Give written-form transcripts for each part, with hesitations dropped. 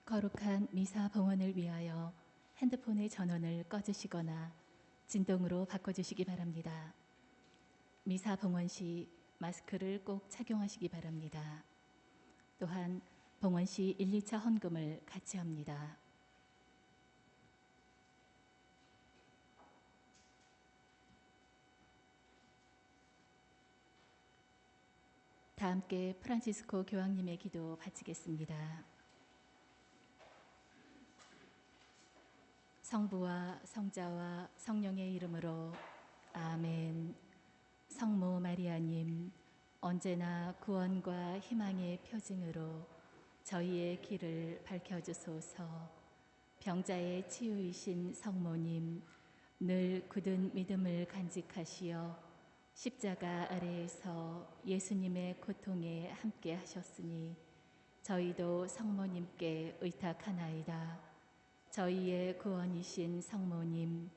거룩한 미사 봉헌을 위하여 핸드폰의 전원을 꺼주시거나 진동으로 바꿔주시기 바랍니다. 미사 봉헌 시 마스크를 꼭 착용하시기 바랍니다. 또한 봉헌 시 1, 2차 헌금을 같이 합니다. 다 함께 프란치스코 교황님의 기도 바치겠습니다. 성부와 성자와 성령의 이름으로 아멘. 성모 마리아님, 언제나 구원과 희망의 표징으로 저희의 길을 밝혀주소서. 병자의 치유이신 성모님, 늘 굳은 믿음을 간직하시어 십자가 아래에서 예수님의 고통에 함께 하셨으니 저희도 성모님께 의탁하나이다. 저희의 구원이신 성모님,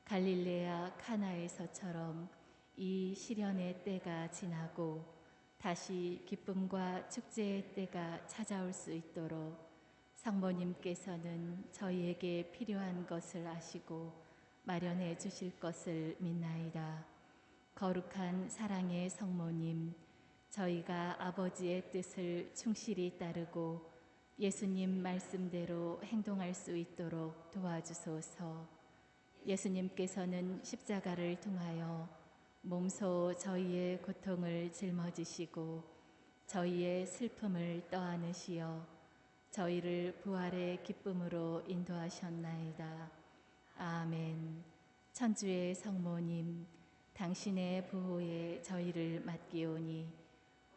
갈릴레아 카나에서처럼 이 시련의 때가 지나고 다시 기쁨과 축제의 때가 찾아올 수 있도록 성모님께서는 저희에게 필요한 것을 아시고 마련해 주실 것을 믿나이다. 거룩한 사랑의 성모님, 저희가 아버지의 뜻을 충실히 따르고 예수님 말씀대로 행동할 수 있도록 도와주소서. 예수님께서는 십자가를 통하여 몸소 저희의 고통을 짊어지시고 저희의 슬픔을 떠안으시어 저희를 부활의 기쁨으로 인도하셨나이다. 아멘. 천주의 성모님, 당신의 보호에 저희를 맡기오니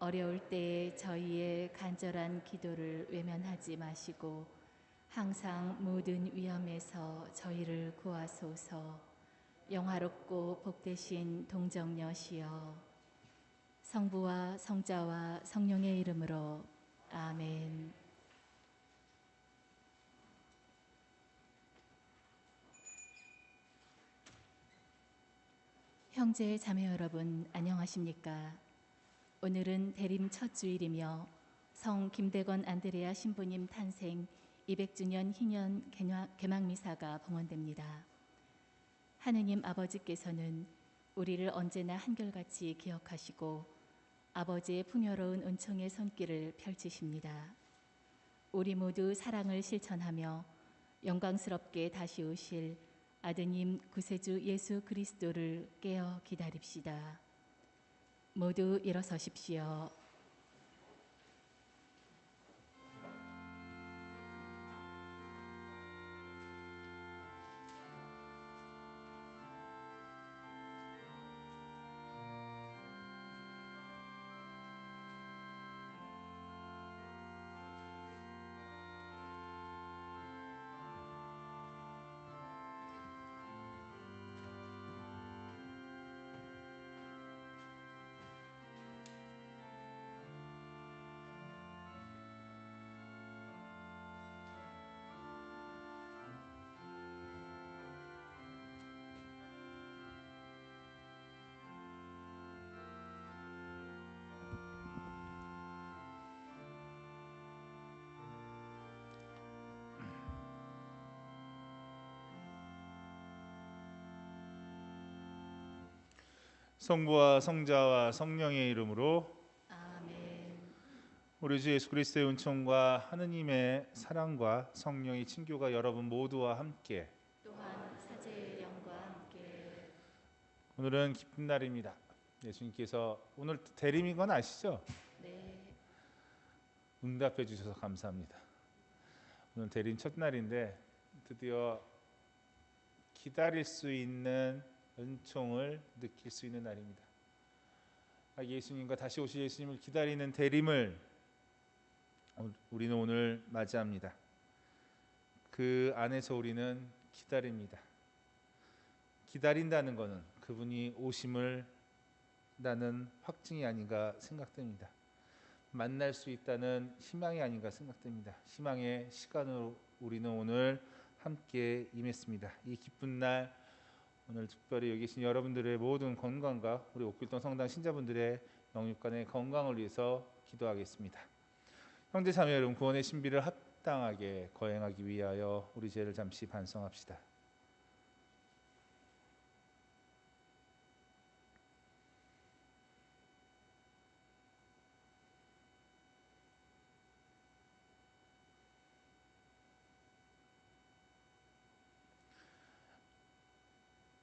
어려울 때에 저희의 간절한 기도를 외면하지 마시고 항상 모든 위험에서 저희를 구하소서. 영화롭고 복되신 동정녀시여, 성부와 성자와 성령의 이름으로 아멘. 형제 자매 여러분, 안녕하십니까? 오늘은 대림 첫 주일이며 성 김대건 안드레아 신부님 탄생 200주년 희년 개막 미사가 봉헌됩니다. 하느님 아버지께서는 우리를 언제나 한결같이 기억하시고 아버지의 풍요로운 은총의 손길을 펼치십니다. 우리 모두 사랑을 실천하며 영광스럽게 다시 오실 아드님 구세주 예수 그리스도를 깨어 기다립시다. 모두 일어서십시오. 성부와 성자와 성령의 이름으로 아멘. 우리 주 예수 그리스도의 은총과 하느님의 사랑과 성령의 친교가 여러분 모두와 함께 또한 사제의 영과 함께. 오늘은 기쁜 날입니다. 예수님께서 오늘 대림인 건 아시죠? 네. 응답해 주셔서 감사합니다. 오늘 대림 첫 날인데 드디어 기다릴 수 있는 은총을 느낄 수 있는 날입니다. 예수님과 다시 오실 예수님을 기다리는 대림을 우리는 오늘 맞이합니다. 그 안에서 우리는 기다립니다. 기다린다는 것은 그분이 오심을 나는 확증이 아닌가 생각됩니다. 만날 수 있다는 희망이 아닌가 생각됩니다. 희망의 시간으로 우리는 오늘 함께 임했습니다. 이 기쁜 날 오늘 특별히 여기 계신 여러분들의 모든 건강과 우리 옥길동 성당 신자분들의 영육간의 건강을 위해서 기도하겠습니다. 형제 자매 여러분, 구원의 신비를 합당하게 거행하기 위하여 우리 죄를 잠시 반성합시다.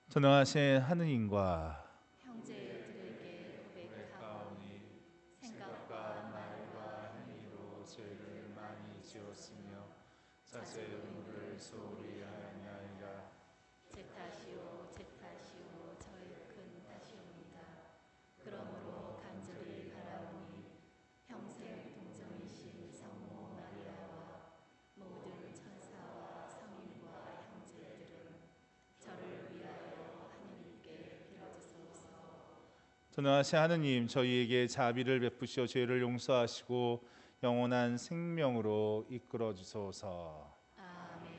전능하신 하느님과 형제들에게 고백하오니 생각과 말과 행위로 죄를 많이 지었으며 자세 의무를 소홀히 하였나이다. 제 탓이요 저의 큰 탓이옵니다. 그러므로 간절히 바라오니 평생 동정이신 성모 마리아와 모든 천사와 성인과 형제들은 저를 위하여 하느님께 빌어주소서. 전능하신 하느님, 저희에게 자비를 베푸시어 죄를 용서하시고 영원한 생명으로 이끌어 주소서. 아멘.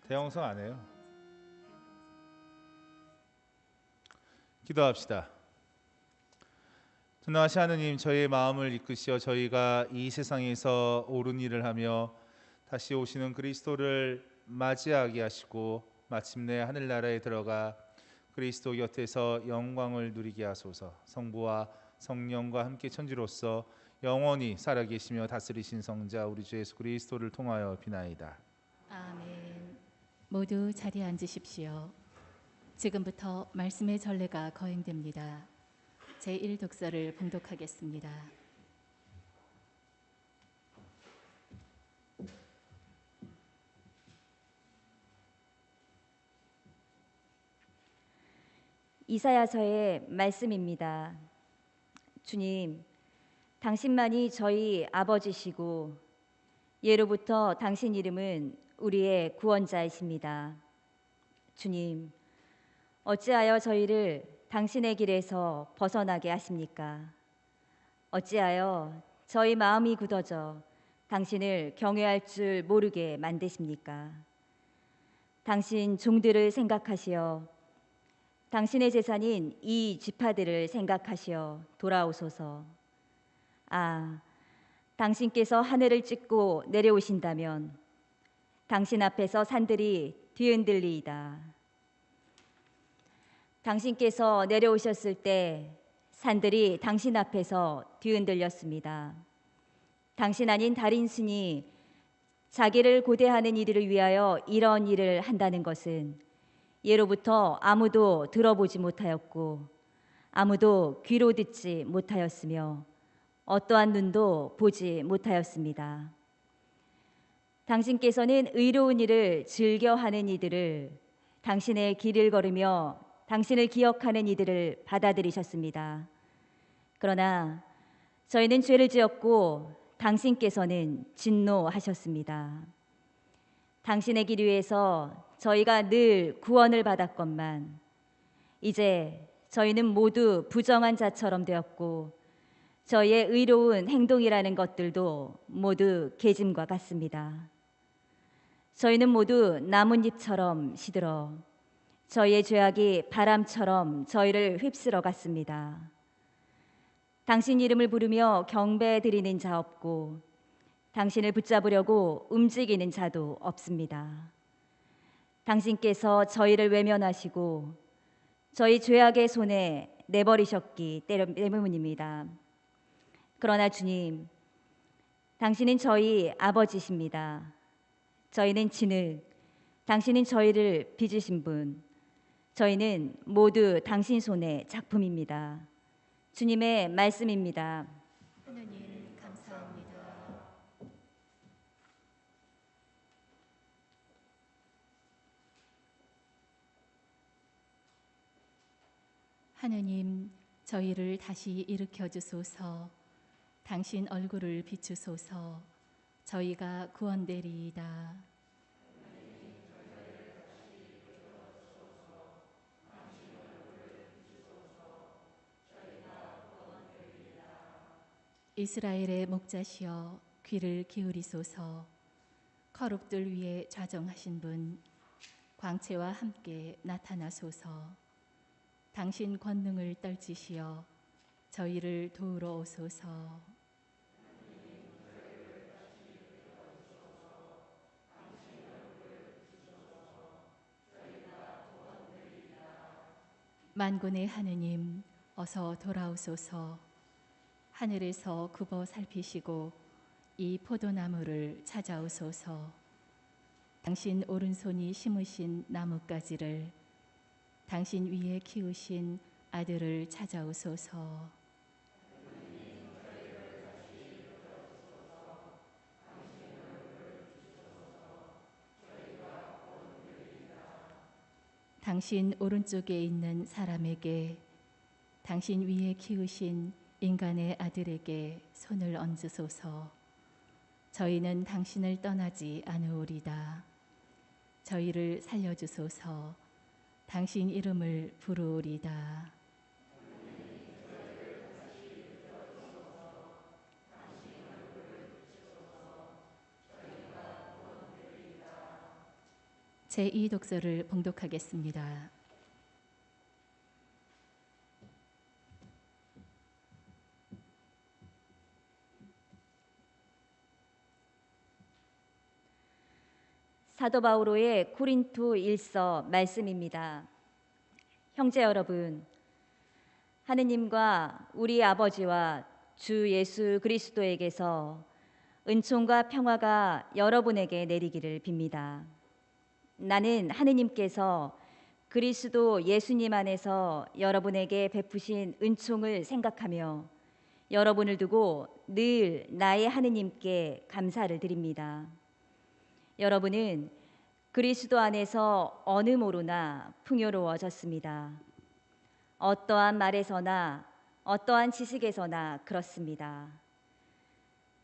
대형성 안 해요. 기도합시다. 전능하신 하느님, 저희의 마음을 이끄시어 저희가 이 세상에서 옳은 일을 하며 다시 오시는 그리스도를 맞이하게 하시고 마침내 하늘나라에 들어가 그리스도 곁에서 영광을 누리게 하소서. 성부와 성령과 함께 천지로서 영원히 살아계시며 다스리신 성자 우리 주 예수 그리스도를 통하여 비나이다. 아멘. 모두 자리에 앉으십시오. 지금부터 말씀의 전례가 거행됩니다. 제1독서를 봉독하겠습니다. 이사야서의 말씀입니다. 주님, 당신만이 저희 아버지시고 예로부터 당신 이름은 우리의 구원자이십니다. 주님, 어찌하여 저희를 당신의 길에서 벗어나게 하십니까? 어찌하여 저희 마음이 굳어져 당신을 경외할 줄 모르게 만드십니까? 당신 종들을 생각하시어 당신의 재산인 이 지파들을 생각하시어 돌아오소서. 아, 당신께서 하늘을 찢고 내려오신다면 당신 앞에서 산들이 뒤흔들리이다. 당신께서 내려오셨을 때 산들이 당신 앞에서 뒤흔들렸습니다. 당신 아닌 다른 신이 자기를 고대하는 이들을 위하여 이런 일을 한다는 것은 예로부터 아무도 들어보지 못하였고 아무도 귀로 듣지 못하였으며 어떠한 눈도 보지 못하였습니다. 당신께서는 의로운 일을 즐겨하는 이들을, 당신의 길을 걸으며 당신을 기억하는 이들을 받아들이셨습니다. 그러나 저희는 죄를 지었고 당신께서는 진노하셨습니다. 당신의 길 위에서 저희가 늘 구원을 받았건만 이제 저희는 모두 부정한 자처럼 되었고 저희의 의로운 행동이라는 것들도 모두 계짐과 같습니다. 저희는 모두 나뭇잎처럼 시들어 저희의 죄악이 바람처럼 저희를 휩쓸어 갔습니다. 당신 이름을 부르며 경배 드리는 자 없고 당신을 붙잡으려고 움직이는 자도 없습니다. 당신께서 저희를 외면하시고 저희 죄악의 손에 내버리셨기 때문입니다. 그러나 주님, 당신은 저희 아버지십니다. 저희는 진흙, 당신은 저희를 빚으신 분. 저희는 모두 당신 손의 작품입니다. 주님의 말씀입니다. 하느님 감사합니다. 하느님, 저희를 다시 일으켜 주소서. 당신 얼굴을 비추소서. 저희가 구원되리이다. 이스라엘의 목자시여, 귀를 기울이소서. 거룩들 위에 좌정하신 분, 광채와 함께 나타나소서. 당신 권능을 떨치시어 저희를 도우러 오소서. 만군의 하느님, 어서 돌아오소서. 하늘에서 굽어 살피시고 이 포도나무를 찾아오소서. 당신 오른손이 심으신 나뭇가지를, 당신 위에 키우신 아들을 찾아오소서. 당신 오른쪽에 있는 사람에게, 당신 위에 키우신 인간의 아들에게 손을 얹으소서. 저희는 당신을 떠나지 않으오리다. 저희를 살려주소서. 당신 이름을 부르오리다. 제2독서를 봉독하겠습니다. 사도 바오로의 코린토 1서 말씀입니다. 형제 여러분, 하느님과 우리 아버지와 주 예수 그리스도에게서 은총과 평화가 여러분에게 내리기를 빕니다. 나는 하느님께서 그리스도 예수님 안에서 여러분에게 베푸신 은총을 생각하며 여러분을 두고 늘 나의 하느님께 감사를 드립니다. 여러분은 그리스도 안에서 어느 모로나 풍요로워졌습니다. 어떠한 말에서나 어떠한 지식에서나 그렇습니다.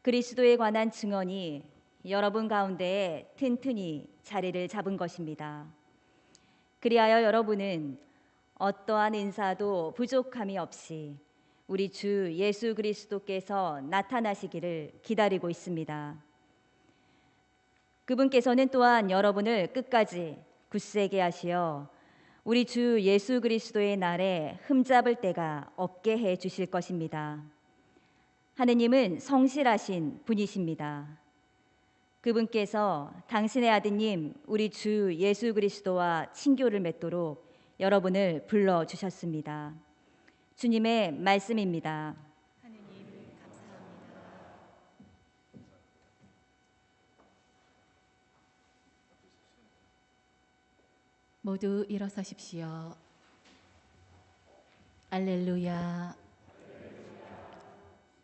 그리스도에 관한 증언이 여러분 가운데에 튼튼히 자리를 잡은 것입니다. 그리하여 여러분은 어떠한 은사도 부족함이 없이 우리 주 예수 그리스도께서 나타나시기를 기다리고 있습니다. 그분께서는 또한 여러분을 끝까지 굳세게 하시어 우리 주 예수 그리스도의 날에 흠잡을 데가 없게 해 주실 것입니다. 하느님은 성실하신 분이십니다. 그분께서 당신의 아드님 우리 주 예수 그리스도와 친교를 맺도록 여러분을 불러주셨습니다. 주님의 말씀입니다. 하느님 감사합니다. 모두 일어서십시오. 알렐루야.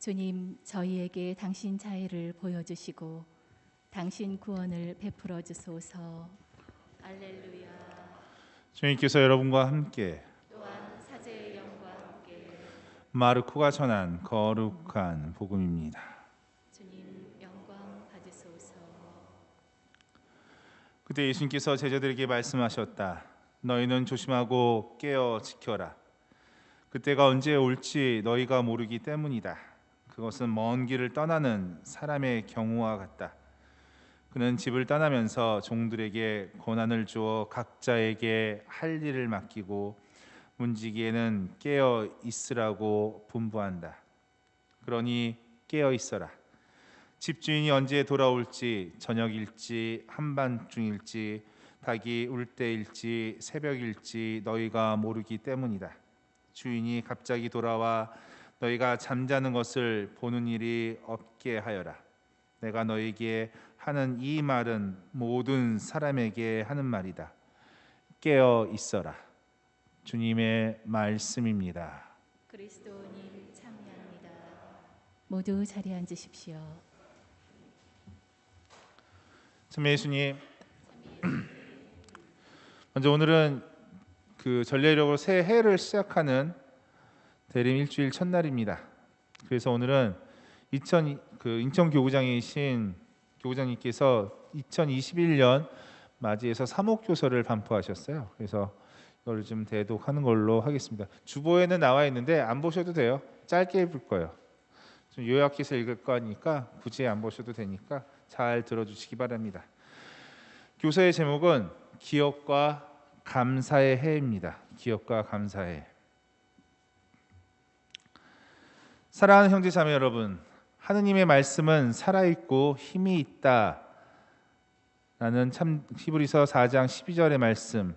주님, 저희에게 당신 자애를 보여주시고 당신 구원을 베풀어 주소서. 알렐루야. 주님께서 여러분과 함께 또한 사제의 영과 함께 마르코가 전한 거룩한 복음입니다. 주님 영광 받으소서. 그때 예수님께서 제자들에게 말씀하셨다. 너희는 조심하고 깨어 지켜라. 그때가 언제 올지 너희가 모르기 때문이다. 그것은 먼 길을 떠나는 사람의 경우와 같다. 그는 집을 떠나면서 종들에게 권한을 주어 각자에게 할 일을 맡기고 문지기에는 깨어 있으라고 분부한다. 그러니 깨어 있어라. 집주인이 언제 돌아올지 저녁일지 한밤중일지 닭이 울 때일지 새벽일지 너희가 모르기 때문이다. 주인이 갑자기 돌아와 너희가 잠자는 것을 보는 일이 없게 하여라. 내가 너에게 하는 이 말은 모든 사람에게 하는 말이다. 깨어 있어라. 주님의 말씀입니다. 그리스도님 참여합니다. 모두 자리에 앉으십시오. 참 예수님, 먼저 오늘은 그 전례력으로 새 해를 시작하는 대림 일주일 첫날입니다. 그래서 오늘은 인천 교구장이신 교구장님께서 2021년 맞이해서 사목교서를 반포하셨어요. 그래서 이걸 좀 대독하는 걸로 하겠습니다. 주보에는 나와 있는데 안 보셔도 돼요. 짧게 읽을 거예요. 좀 요약해서 읽을 거니까 굳이 안 보셔도 되니까 잘 들어주시기 바랍니다. 교서의 제목은 기억과 감사의 해입니다. 기억과 감사의. 사랑하는 형제 자매 여러분, 하느님의 말씀은 살아있고 힘이 있다 라는 참 히브리서 4장 12절의 말씀,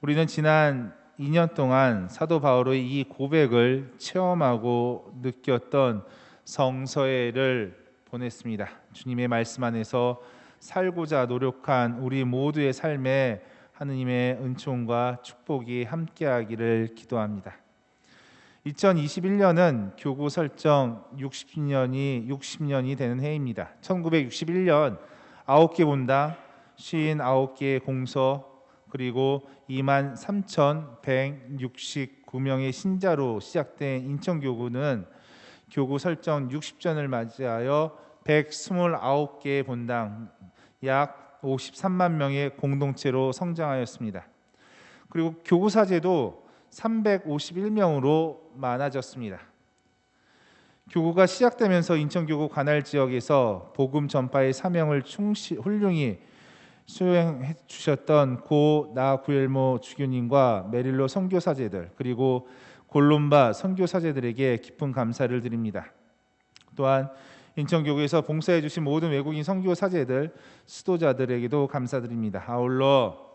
우리는 지난 2년 동안 사도 바울의 이 고백을 체험하고 느꼈던 성서회를 보냈습니다. 주님의 말씀 안에서 살고자 노력한 우리 모두의 삶에 하느님의 은총과 축복이 함께하기를 기도합니다. 2021년은 교구 설정 60년이 되는 해입니다. 1961년 9개 본당, 59개의 공서, 그리고 23,169명의 신자로 시작된 인천교구는 교구 설정 60전을 맞이하여 129개의 본당, 약 53만 명의 공동체로 성장하였습니다. 그리고 교구 사제도 351명으로 많아졌습니다. 교구가 시작되면서 인천교구 관할 지역에서 복음 전파의 사명을 훌륭히 수행해 주셨던 고 나구엘모 주교님과 메릴로 선교사제들, 그리고 골롬바 선교사제들에게 깊은 감사를 드립니다. 또한 인천교구에서 봉사해 주신 모든 외국인 선교사제들, 수도자들에게도 감사드립니다. 아울러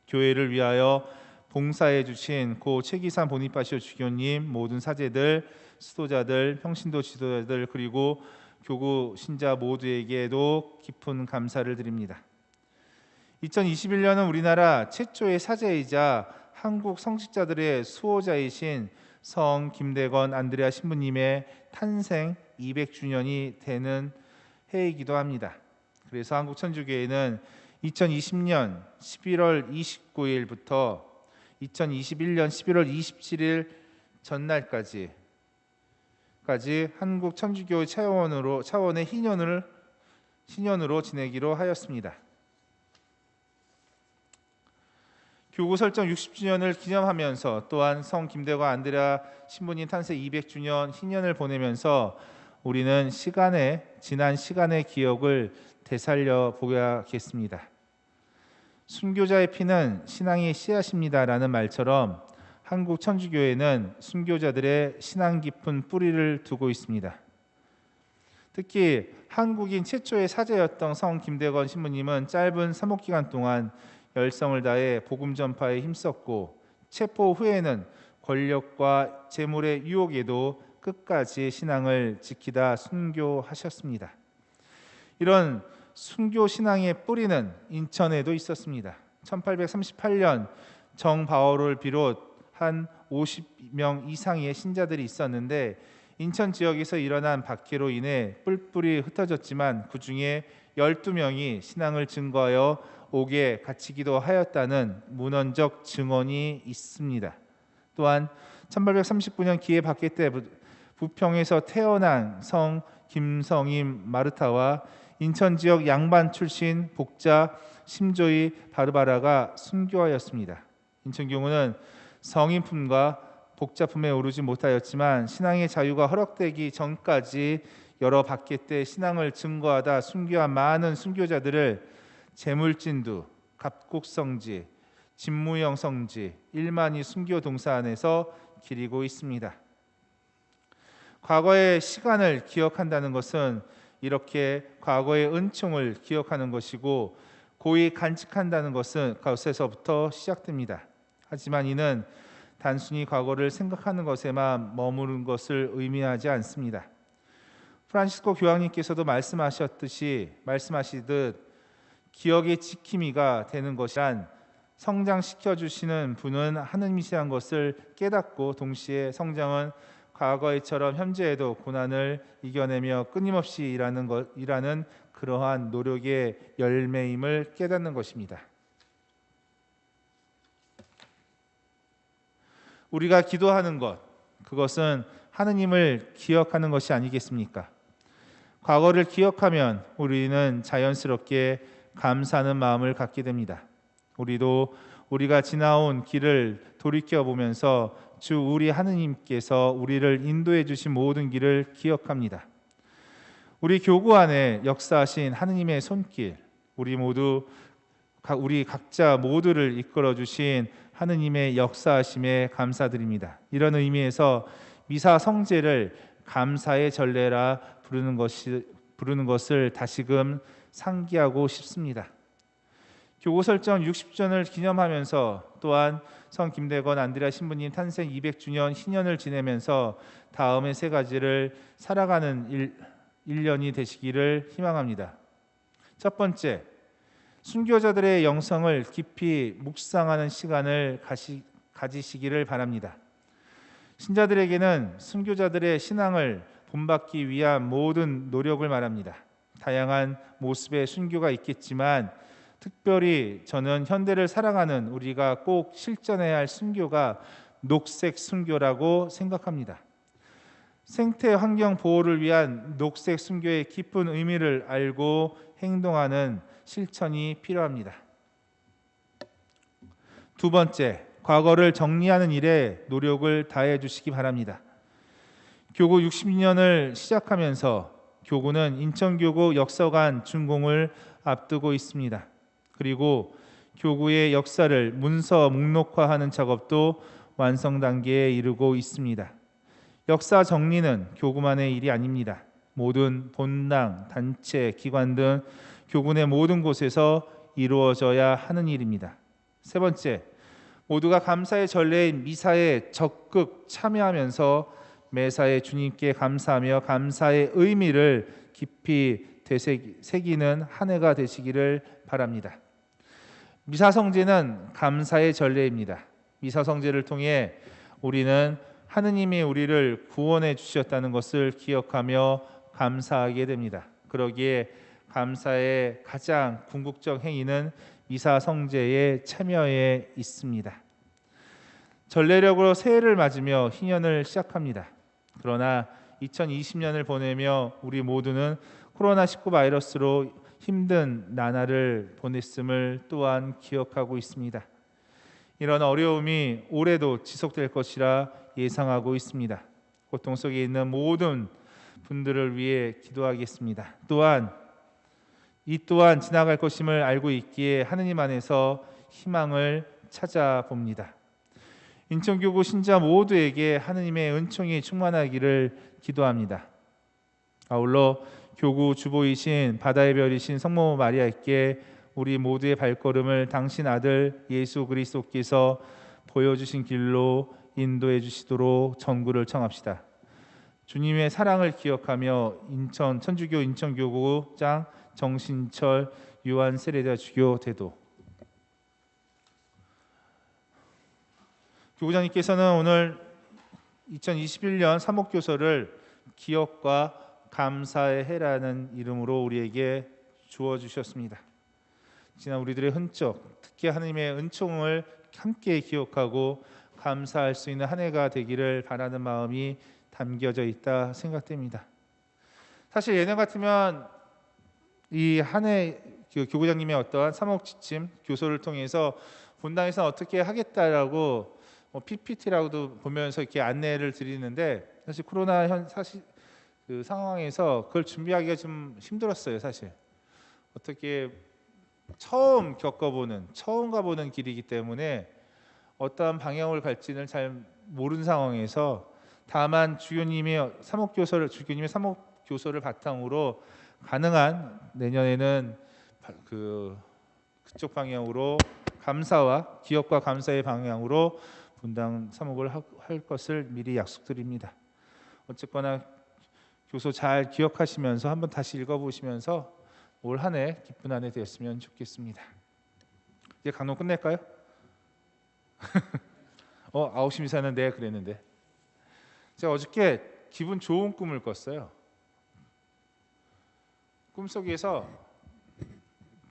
교회를 위하여 봉사해 주신 고 최기산 보니파시오 주교님, 모든 사제들, 수도자들, 평신도 지도자들, 그리고 교구 신자 모두에게도 깊은 감사를 드립니다. 2021년은 우리나라 최초의 사제이자 한국 성직자들의 수호자이신 성 김대건 안드레아 신부님의 탄생 200주년이 되는 해이기도 합니다. 그래서 한국천주교회는 2020년 11월 29일부터 2021년 11월 27일 전날까지 한국 천주교 차원의 희년으로 지내기로 하였습니다. 교구 설정 60주년을 기념하면서 또한 성 김대건 안드레아 신부님 탄생 200주년 희년을 보내면서 우리는 지난 시간의 기억을 되살려 보야겠습니다. 순교자의 피는 신앙의 씨앗입니다라는 말처럼 한국 천주교회는 순교자들의 신앙 깊은 뿌리를 두고 있습니다. 특히 한국인 최초의 사제였던 성 김대건 신부님은 짧은 사목기간 동안 열성을 다해 복음 전파에 힘썼고, 체포 후에는 권력과 재물의 유혹에도 끝까지 신앙을 지키다 순교하셨습니다. 이런 순교 신앙의 뿌리는 인천에도 있었습니다. 1838년 정 바오를 비롯 한 50명 이상의 신자들이 있었는데, 인천 지역에서 일어난 박해로 인해 뿔뿔이 흩어졌지만 그 중에 12명이 신앙을 증거하여 옥에 갇히기도 하였다는 문헌적 증언이 있습니다. 또한 1839년 기해 박해 때 부평에서 태어난 성 김성임 마르타와 인천 지역 양반 출신 복자 심조이 바르바라가 순교하였습니다. 인천교구는 성인품과 복자품에 오르지 못하였지만 신앙의 자유가 허락되기 전까지 여러 박해 때 신앙을 증거하다 순교한 많은 순교자들을 재물진두, 갑곡성지, 진무영 성지, 일만이 순교 동산에서 기리고 있습니다. 과거의 시간을 기억한다는 것은 이렇게 과거의 은총을 기억하는 것이고, 고이 간직한다는 것에서부터 시작됩니다. 하지만 이는 단순히 과거를 생각하는 것에만 머무른 것을 의미하지 않습니다. 프란시스코 교황님께서도 말씀하시듯 기억의 지킴이가 되는 것이란 성장시켜 주시는 분은 하느님이시라는 것을 깨닫고, 동시에 성장은 과거에처럼 현재에도 고난을 이겨내며 끊임없이 일하는 그러한 노력의 열매임을 깨닫는 것입니다. 우리가 기도하는 것, 그것은 하느님을 기억하는 것이 아니겠습니까? 과거를 기억하면 우리는 자연스럽게 감사하는 마음을 갖게 됩니다. 우리도 우리가 지나온 길을 돌이켜보면서 주 우리 하느님께서 우리를 인도해 주신 모든 길을 기억합니다. 우리 교구 안에 역사하신 하느님의 손길, 우리 각자 모두를 이끌어 주신 하느님의 역사하심에 감사드립니다. 이런 의미에서 미사 성제를 감사의 전례라 부르는 것을 다시금 상기하고 싶습니다. 교구 설정 60주년을 기념하면서 또한 성 김대건 안드레아 신부님 탄생 200주년 희년을 지내면서 다음의 세 가지를 살아가는 1년이 되시기를 희망합니다. 첫 번째, 순교자들의 영성을 깊이 묵상하는 시간을 가지시기를 바랍니다. 신자들에게는 순교자들의 신앙을 본받기 위한 모든 노력을 말합니다. 다양한 모습의 순교가 있겠지만 특별히 저는 현대를 살아가는 우리가 꼭 실천해야 할 순교가 녹색 순교라고 생각합니다. 생태 환경 보호를 위한 녹색 순교의 깊은 의미를 알고 행동하는 실천이 필요합니다. 두 번째, 과거를 정리하는 일에 노력을 다해 주시기 바랍니다. 교구 60년을 시작하면서 교구는 인천교구 역사관 준공을 앞두고 있습니다. 그리고 교구의 역사를 문서 목록화하는 작업도 완성 단계에 이르고 있습니다. 역사 정리는 교구만의 일이 아닙니다. 모든 본당, 단체, 기관 등 교구 내 모든 곳에서 이루어져야 하는 일입니다. 세 번째, 모두가 감사의 전례인 미사에 적극 참여하면서 매사에 주님께 감사하며 감사의 의미를 깊이 되새기는 한 해가 되시기를 바랍니다. 미사성제는 감사의 전례입니다. 미사성제를 통해 우리는 하느님이 우리를 구원해 주셨다는 것을 기억하며 감사하게 됩니다. 그러기에 감사의 가장 궁극적 행위는 미사성제의 참여에 있습니다. 전례력으로 새해를 맞으며 희년을 시작합니다. 그러나 2020년을 보내며 우리 모두는 코로나19 바이러스로 힘든 나날을 보냈음을 또한 기억하고 있습니다. 이런 어려움이 올해도 지속될 것이라 예상하고 있습니다. 고통 속에 있는 모든 분들을 위해 기도하겠습니다. 이 또한 지나갈 것임을 알고 있기에 하느님 안에서 희망을 찾아봅니다. 인천교구 신자 모두에게 하느님의 은총이 충만하기를 기도합니다. 아울러 교구 주보이신 바다의 별이신 성모 마리아께 우리 모두의 발걸음을 당신 아들 예수 그리스도께서 보여주신 길로 인도해 주시도록 전구를 청합시다. 주님의 사랑을 기억하며 천주교 인천교구장 정신철 유한 세례자 주교 대도 교구장님께서는 오늘 2021년 사목교서를 기억과 감사의 해라는 이름으로 우리에게 주어주셨습니다. 지난 우리들의 흔적, 특히 하나님의 은총을 함께 기억하고 감사할 수 있는 한 해가 되기를 바라는 마음이 담겨져 있다 생각됩니다. 사실 예년 같으면 이 한 해 교구장님의 어떠한 사목지침 교소를 통해서 본당에서 어떻게 하겠다라고 PPT라고도 보면서 이렇게 안내를 드리는데 사실 코로나 그 상황에서 그걸 준비하기가 좀 힘들었어요. 사실 어떻게 처음 가보는 길이기 때문에 어떠한 방향을 갈지는 잘 모르는 상황에서 다만 주교님의 사목교서를 바탕으로 가능한 내년에는 그쪽 방향으로 감사와 기억과 감사의 방향으로 분당 사목을 할 것을 미리 약속드립니다. 어쨌거나 교서 잘 기억하시면서 한번 다시 읽어보시면서 올 한 해 기쁜 한 해 되었으면 좋겠습니다. 이제 강론 끝낼까요? 9시 미사는 네 그랬는데 제가 어저께 기분 좋은 꿈을 꿨어요. 꿈속에서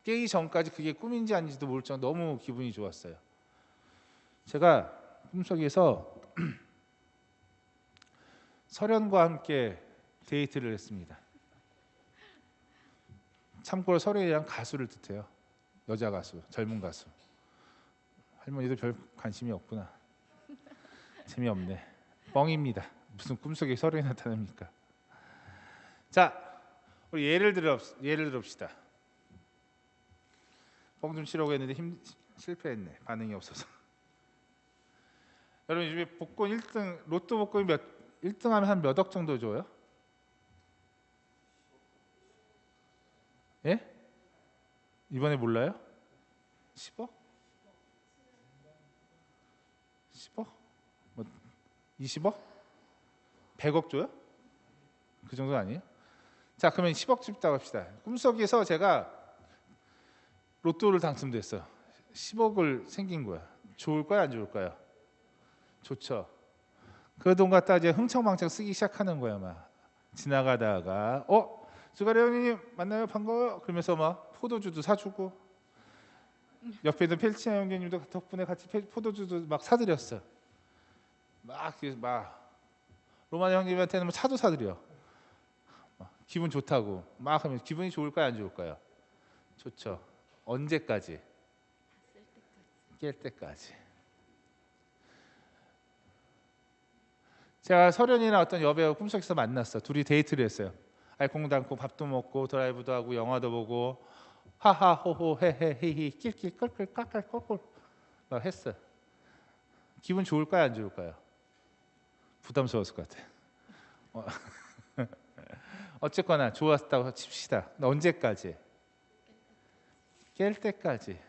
깨기 전까지 그게 꿈인지 아닌지도 모를 정도로 너무 기분이 좋았어요. 제가 꿈속에서 설현과 함께 데이트를 했습니다. 참고로 설현이랑 가수를 뜻해요. 여자 가수, 젊은 가수. 할머니도 별 관심이 없구나. 재미없네. 뻥입니다. 무슨 꿈속에 설현이 나타납니까? 자, 우리 예를 들읍시다. 뻥 좀 치려고 했는데 실패했네. 반응이 없어서. 여러분 요즘에 복권 1등 로또 복권이 1등 하면 한 몇 억 정도 줘요? 예? 이번에 몰라요? 10억? 10억? 뭐 20억? 100억 줘요? 그 정도 아니에요? 자, 그러면 10억 줍다고 합시다. 꿈속에서 제가 로또를 당첨됐어요. 10억을 생긴 거야. 좋을까요, 안 좋을까요? 좋죠. 그 돈 갖다 이제 흥청망청 쓰기 시작하는 거야. 막 지나가다가 주가리 형님 만나요, 반가워요. 그러면서 막 포도주도 사주고 옆에 있는 펠치아 형님도 덕분에 같이 포도주도 막 사드렸어. 막 로마니 형님한테는 뭐 차도 사드려. 막 기분 좋다고 막 하면 기분이 좋을까요, 안 좋을까요? 좋죠. 언제까지? 깰 때까지. 제가 설현이나 어떤 여배우 꿈속에서 만났어. 둘이 데이트를 했어요. 알콩도 않고 밥도 먹고 드라이브도 하고 영화도 보고 하하 호호 헤헤 히히 낄낄 끌끌 깔깔 꼴꼴 막 했어. 기분 좋을까요, 안 좋을까요? 부담스러웠을 것 같아. 어쨌거나 좋았다고 칩시다. 언제까지? 깰 때까지.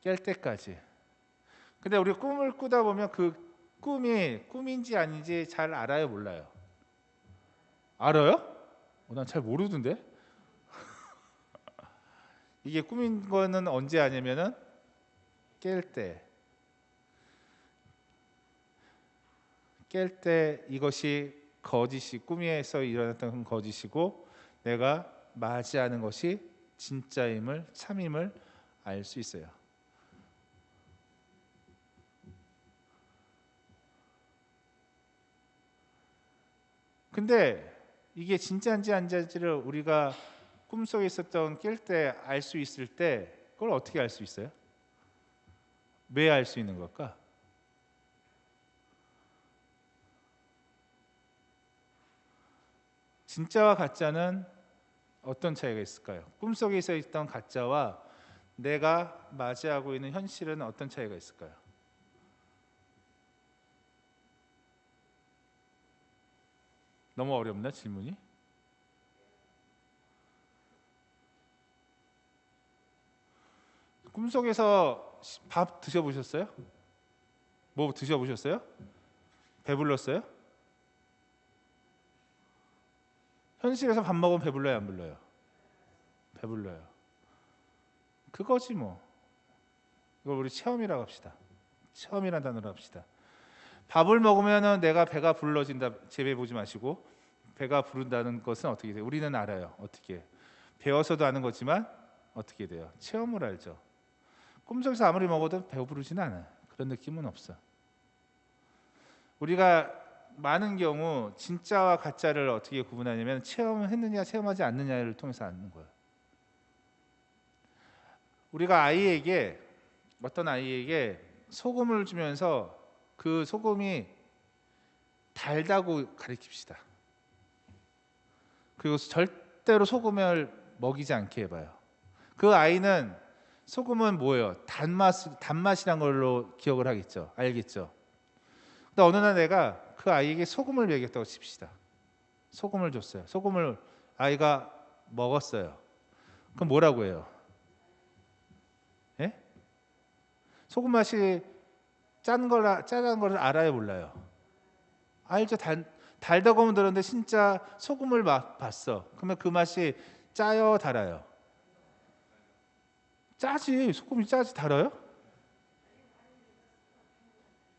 깰 때까지. 근데 우리 꿈을 꾸다 보면 그 꿈이 꿈인지 아닌지 잘 알아요, 몰라요? 알아요? 난 잘 모르던데. 이게 꿈인 거는 언제 아냐면은 깰 때. 깰 때 이것이 거짓이 꿈에서 일어났던 거짓이고 내가 맞이하는 것이 진짜임을 참임을 알 수 있어요. 근데 이게 진짜인지 아닌지를 우리가 꿈속에 있었던 깰 때 알 수 있을 때 그걸 어떻게 알 수 있어요? 왜 알 수 있는 걸까? 진짜와 가짜는 어떤 차이가 있을까요? 꿈속에 있던 가짜와 내가 맞이하고 있는 현실은 어떤 차이가 있을까요? 너무 어렵나 질문이? 꿈속에서 밥 드셔보셨어요? 뭐 드셔보셨어요? 배불렀어요? 현실에서 밥 먹으면 배불러요, 안 불러요? 배불러요. 그거지 뭐. 이걸 우리 체험이라고 합시다. 체험이라는 단어로 합시다. 밥을 먹으면은 내가 배가 불러진다. 제배 보지 마시고 배가 부른다는 것은 어떻게 돼요? 우리는 알아요. 어떻게? 배워서도 아는 거지만 어떻게 돼요? 체험을 알죠. 꿈속에서 아무리 먹어도 배부르지는 않아요. 그런 느낌은 없어. 우리가 많은 경우 진짜와 가짜를 어떻게 구분하냐면 체험했느냐 체험하지 않느냐를 통해서 아는 거예요. 우리가 어떤 아이에게 소금을 주면서 그 소금이 달다고 가르칩시다. 그리고 절대로 소금을 먹이지 않게 해봐요. 그 아이는 소금은 뭐예요? 단맛이란 걸로 기억을 하겠죠. 알겠죠. 근데 어느 날 내가 그 아이에게 소금을 먹였다고 칩시다. 소금을 줬어요. 소금을 아이가 먹었어요. 그럼 뭐라고 해요? 예? 소금 맛이 짜다는 걸 알아요, 몰라요? 알죠. 달다고 하면 들었는데 진짜 소금을 봤어. 그러면 그 맛이 짜요, 달아요? 짜지. 소금이 짜지, 달아요?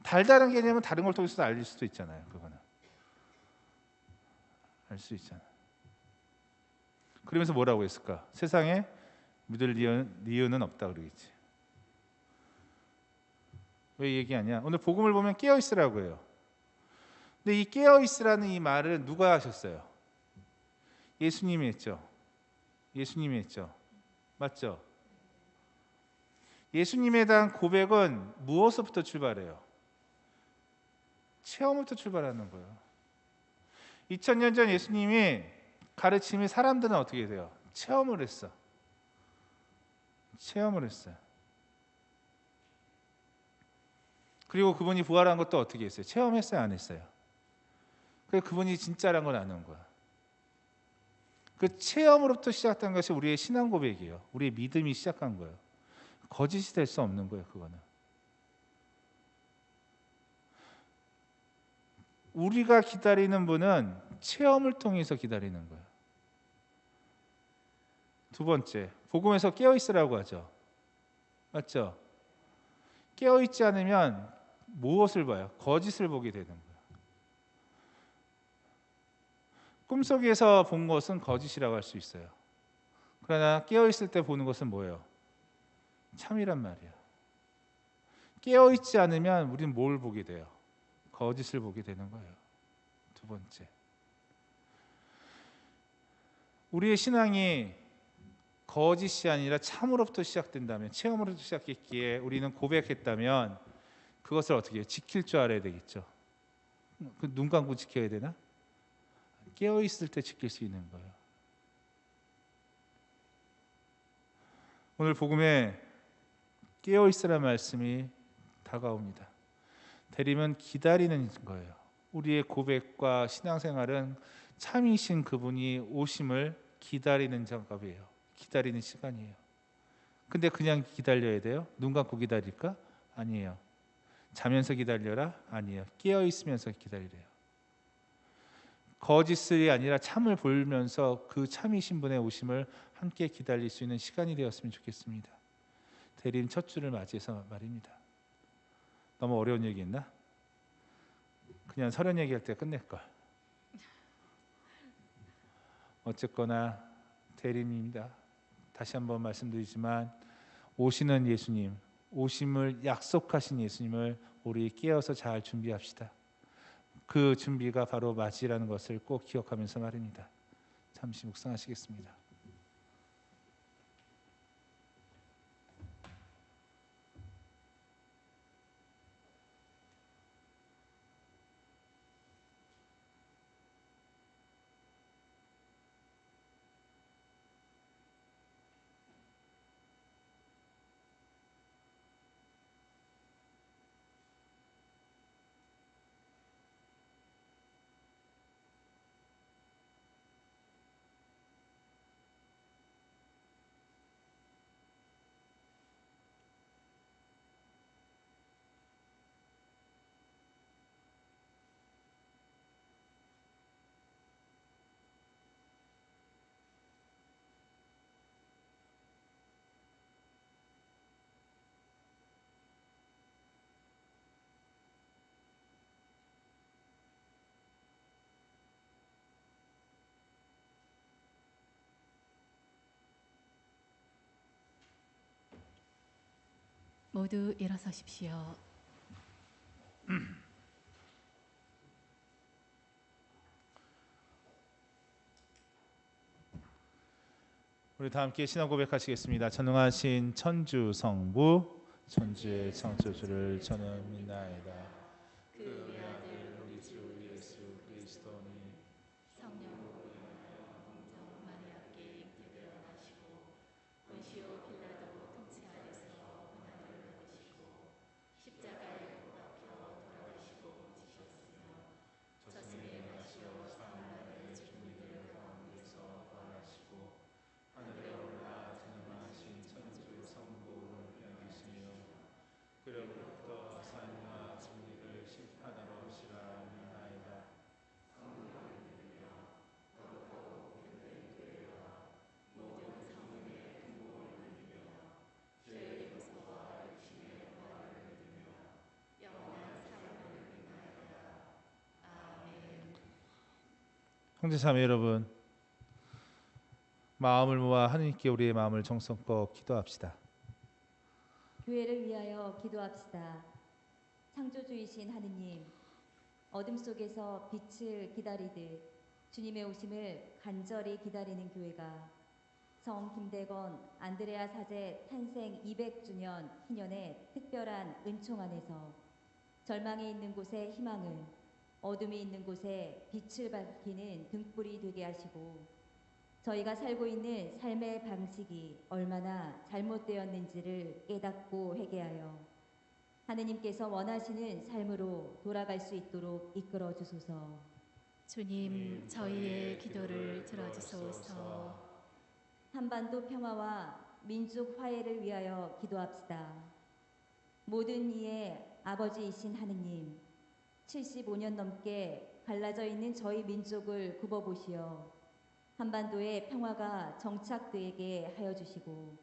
달다는 개념은 다른 걸 통해서 알릴 수도 있잖아요. 그거는 알 수 있잖아. 그러면서 뭐라고 했을까? 세상에 믿을 이유는 없다 그러겠지. 왜 얘기하냐? 오늘 복음을 보면 깨어 있으라고 해요. 근데 이 깨어 있으라는 이 말을 누가 하셨어요? 예수님이 했죠. 예수님이 했죠. 맞죠? 예수님에 대한 고백은 무엇부터 출발해요? 체험부터 출발하는 거예요. 2000년 전 예수님이 가르침이 사람들은 어떻게 돼요? 체험을 했어. 체험을 했어요. 그리고 그분이 부활한 것도 어떻게 했어요? 체험했어요, 안 했어요? 그래서 그분이 진짜란 걸 아는 거야. 그 체험으로부터 시작된 것이 우리의 신앙 고백이에요. 우리의 믿음이 시작한 거예요. 거짓이 될 수 없는 거예요, 그거는. 우리가 기다리는 분은 체험을 통해서 기다리는 거예요. 두 번째, 복음에서 깨어 있으라고 하죠. 맞죠? 깨어 있지 않으면 무엇을 봐요? 거짓을 보게 되는 거예요. 꿈속에서 본 것은 거짓이라고 할 수 있어요. 그러나 깨어 있을 때 보는 것은 뭐예요? 참이란 말이야. 깨어 있지 않으면 우리는 뭘 보게 돼요? 거짓을 보게 되는 거예요. 두 번째, 우리의 신앙이 거짓이 아니라 참으로부터 시작된다면, 체험으로부터 시작했기에 우리는 고백했다면 그것을 어떻게 해요? 지킬 줄 알아야 되겠죠. 눈 감고 지켜야 되나? 깨어 있을 때 지킬 수 있는 거예요. 오늘 복음에 깨어 있으라 말씀이 다가옵니다. 대림은 기다리는 거예요. 우리의 고백과 신앙생활은 참이신 그분이 오심을 기다리는 작업이에요. 기다리는 시간이에요. 근데 그냥 기다려야 돼요? 눈 감고 기다릴까? 아니에요. 자면서 기다려라? 아니에요. 깨어 있으면서 기다리래요. 거짓이 아니라 참을 보면서 그 참이신 분의 오심을 함께 기다릴 수 있는 시간이 되었으면 좋겠습니다. 대림 첫 주를 맞이해서 말입니다. 너무 어려운 얘기했나? 그냥 설연 얘기할 때 끝낼걸. 어쨌거나 대림입니다. 다시 한번 말씀드리지만 오시는 예수님, 오심을 약속하신 예수님을 우리 깨어서 잘 준비합시다. 그 준비가 바로 맞이라는 것을 꼭 기억하면서 말입니다. 잠시 묵상하시겠습니다. 모두 일어서십시오. 우리 다 함께 신앙 고백하시겠습니다. 전능하신 천주 성부, 천주의 창조주를 저는 믿나이다. 그 외아들 우리 주 예수 그리스도니 성령으로 인하여 동정 마리아께 잉태되어 나시고 본시오 빌라도 통치 아래서 고난을 받으시고 십자가에 못 박혀 돌아가시고 지셨으며 저승에 가시어 사흘날에 죽은이들 가운데서 부활하시고 하늘에 올라 전능하신 천주 성부를 향하시며 그로부터 삶과 진리를 심판하러 형제자매 여러분, 마음을 모아 하느님께 우리의 마음을 정성껏 기도합시다. 교회를 위하여 기도합시다. 창조주이신 하느님, 어둠 속에서 빛을 기다리듯 주님의 오심을 간절히 기다리는 교회가 성 김대건 안드레아 사제 탄생 200주년 기념의 특별한 은총 안에서 절망이 있는 곳에 희망을, 어둠이 있는 곳에 빛을 밝히는 등불이 되게 하시고 저희가 살고 있는 삶의 방식이 얼마나 잘못되었는지를 깨닫고 회개하여 하느님께서 원하시는 삶으로 돌아갈 수 있도록 이끌어 주소서. 주님, 저희의 기도를 들어주소서. 한반도 평화와 민족 화해를 위하여 기도합시다. 모든 이의 아버지이신 하느님, 75년 넘게 갈라져 있는 저희 민족을 굽어보시어 한반도의 평화가 정착되게 하여 주시고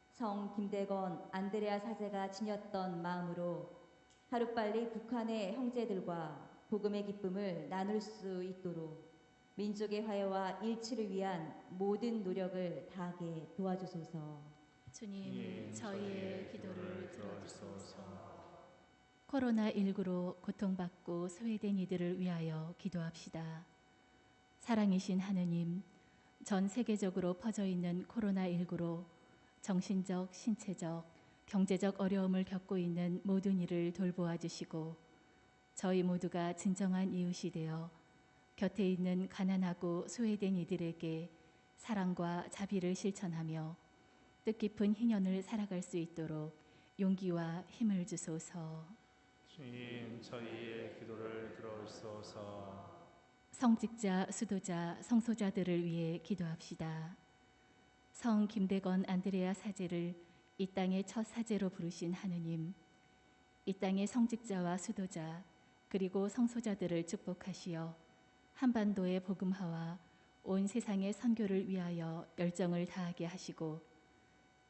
성 김대건 안드레아 사제가 지녔던 마음으로 하루빨리 북한의 형제들과 복음의 기쁨을 나눌 수 있도록 민족의 화해와 일치를 위한 모든 노력을 다하게 도와주소서. 주님, 저희의 기도를 들어주소서. 코로나19로 고통받고 소외된 이들을 위하여 기도합시다. 사랑이신 하느님, 전 세계적으로 퍼져 있는 코로나19로 정신적, 신체적, 경제적 어려움을 겪고 있는 모든 이를 돌보아 주시고 저희 모두가 진정한 이웃이 되어 곁에 있는 가난하고 소외된 이들에게 사랑과 자비를 실천하며 뜻깊은 희년을 살아갈 수 있도록 용기와 힘을 주소서. 주님, 저희의 기도를 들어주소서. 성직자, 수도자, 성소자들을 위해 기도합시다. 성 김대건 안드레아 사제를 이 땅의 첫 사제로 부르신 하느님, 이 땅의 성직자와 수도자 그리고 성소자들을 축복하시어 한반도의 복음화와 온 세상의 선교를 위하여 열정을 다하게 하시고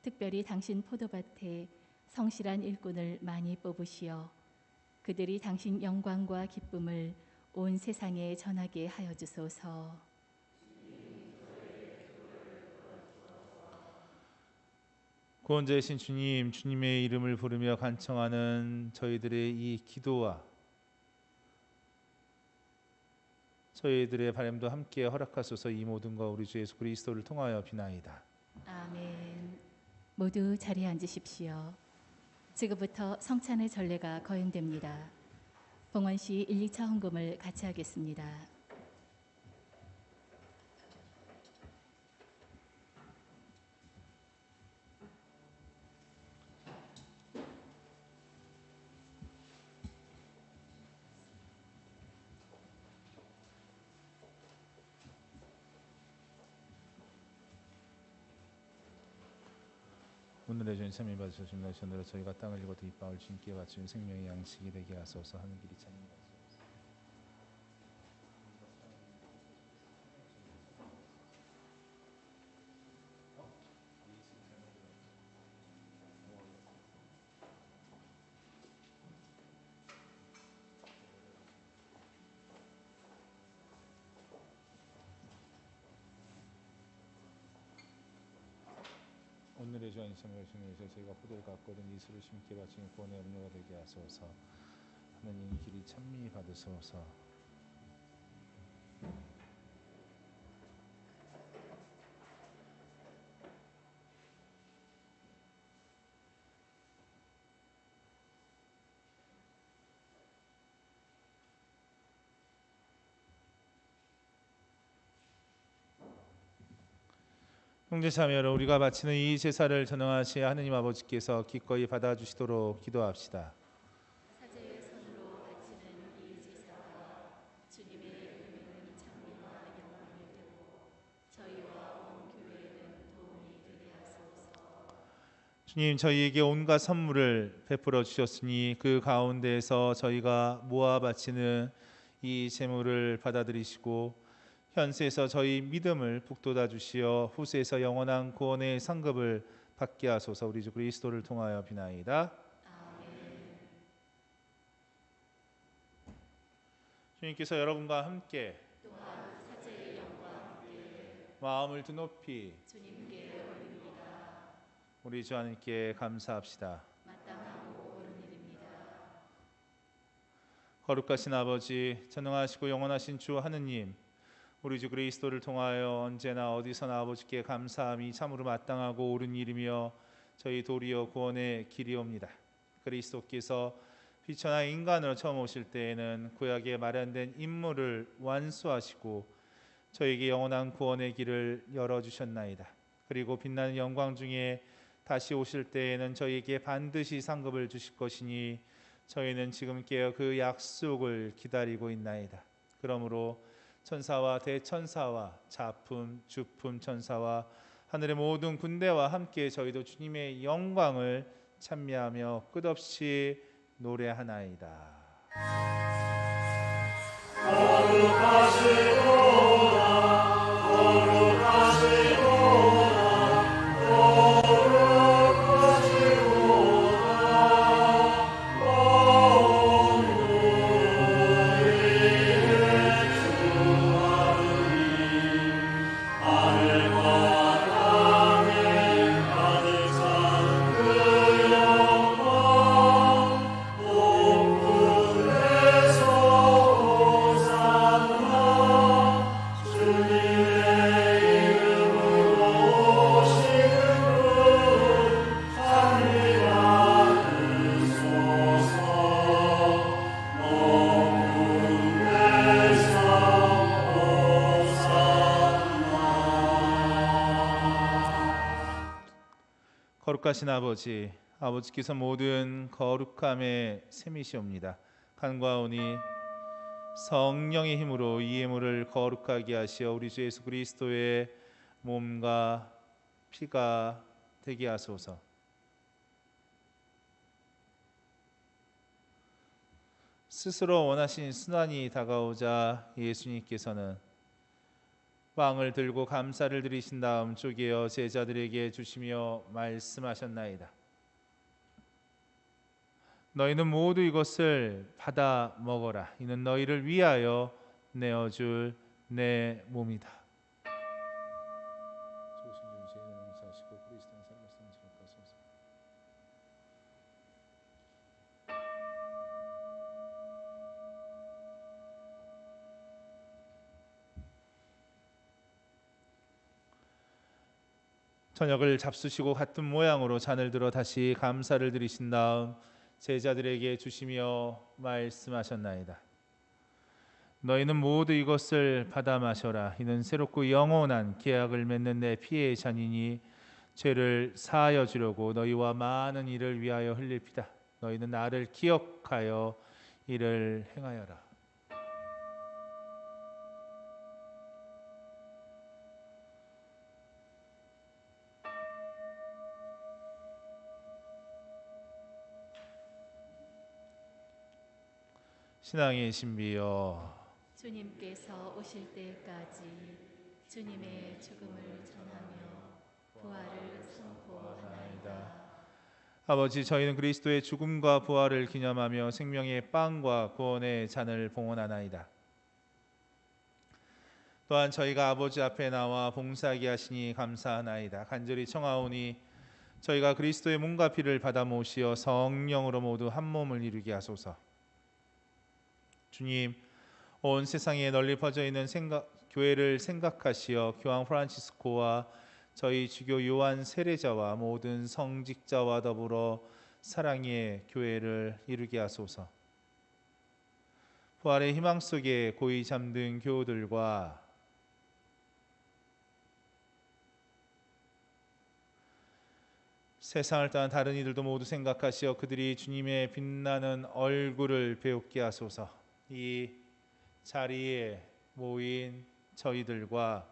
특별히 당신 포도밭에 성실한 일꾼을 많이 뽑으시어 그들이 당신 영광과 기쁨을 온 세상에 전하게 하여 주소서. 구원자이신 주님, 주님의 이름을 부르며 간청하는 저희들의 이 기도와 저희들의 바람도 함께 허락하소서. 이 모든 것 우리 주 예수 그리스도를 통하여 비나이다. 아멘. 모두 자리에 앉으십시오. 지금부터 성찬의 전례가 거행됩니다. 봉헌시 1, 2차 헌금을 같이 하겠습니다. 오늘의 주인 참여 받으셨습니다. 전으로 저희가 땅을 읽어도 이 빵을 주님께 바치는 생명의 양식이 되게 하소서. 하는 길이 참여 받으소서. 오늘의 주인 참여 받으시면서 저희가 포도를 갖거든 이수를 심게 바치는 구원의 음료가 되게 하소서. 하느님 길이 찬미 받으소서. 형제자매 여러분, 우리가 바치는 이 제사를 전능하신 하느님 아버지께서 기꺼이 받아주시도록 기도합시다. 사제의 손으로 바치는 이 제사가 주님의 이름에는 찬미와 영광이 되고 저희와 온 교회에는 도움이 되게 하소서. 주님, 저희에게 온갖 선물을 베풀어 주셨으니 그 가운데에서 저희가 모아 바치는 이 제물을 받아들이시고 현세에서 저희 믿음을 북돋아 주시어 후세에서 영원한 구원의 상급을 받게 하소서. 우리 주 그리스도를 통하여 비나이다. 아멘. 주님께서 여러분과 함께 또한 사제의 마음을 드높이 주님께 올립니다. 우리 주 하나님께 감사합시다. 마땅하고 옳은 일입니다. 거룩하신 아버지, 전능하시고 영원하신 주 하느님, 우리 주 그리스도를 통하여 언제나 어디서나 아버지께 감사함이 참으로 마땅하고 옳은 일이며 저희 도리어 구원의 길이옵니다. 그리스도께서 피천하 인간으로 처음 오실 때에는 구약에 마련된 임무를 완수하시고 저에게 영원한 구원의 길을 열어주셨나이다. 그리고 빛나는 영광 중에 다시 오실 때에는 저희에게 반드시 상급을 주실 것이니 저희는 지금 깨어 그 약속을 기다리고 있나이다. 그러므로 천사와 대천사와 자품, 주품 천사와 하늘의 모든 군대와 함께 저희도 주님의 영광을 찬미하며 끝없이 노래하나이다. 거룩하신 아버지, 아버지께서 모든 거룩함의 셈이시옵니다. 간과하오니 성령의 힘으로 이 예물을 거룩하게 하시어 우리 주 예수 그리스도의 몸과 피가 되게 하소서. 스스로 원하신 순환이 다가오자 예수님께서는 빵을 들고 감사를 드리신 다음 쪼개어 제자들에게 주시며 말씀하셨나이다. 너희는 모두 이것을 받아 먹어라. 이는 너희를 위하여 내어줄 내 몸이다. 저녁을 잡수시고 같은 모양으로 잔을 들어 다시 감사를 드리신 다음 제자들에게 주시며 말씀하셨나이다. 너희는 모두 이것을 받아 마셔라. 이는 새롭고 영원한 계약을 맺는 내 피의 잔이니 죄를 사하여 주려고 너희와 많은 이를 위하여 흘릴 피다. 너희는 나를 기억하여 이를 행하여라. 신앙의 신비여, 주님께서 오실 때까지 주님의 죽음을 전하며 부활을 선포하나이다. 아버지, 저희는 그리스도의 죽음과 부활을 기념하며 생명의 빵과 구원의 잔을 봉헌하나이다. 또한 저희가 아버지 앞에 나와 봉사하게 하시니 감사하나이다. 간절히 청하오니 저희가 그리스도의 몸과 피를 받아 모시어 성령으로 모두 한 몸을 이루게 하소서. 주님, 온 세상에 널리 퍼져 있는 교회를 생각하시어 교황 프란치스코와 저희 주교 요한 세례자와 모든 성직자와 더불어 사랑의 교회를 이루게 하소서. 부활의 희망 속에 고이 잠든 교우들과 세상을 떠난 다른 이들도 모두 생각하시어 그들이 주님의 빛나는 얼굴을 배우게 하소서. 이 자리에 모인 저희들과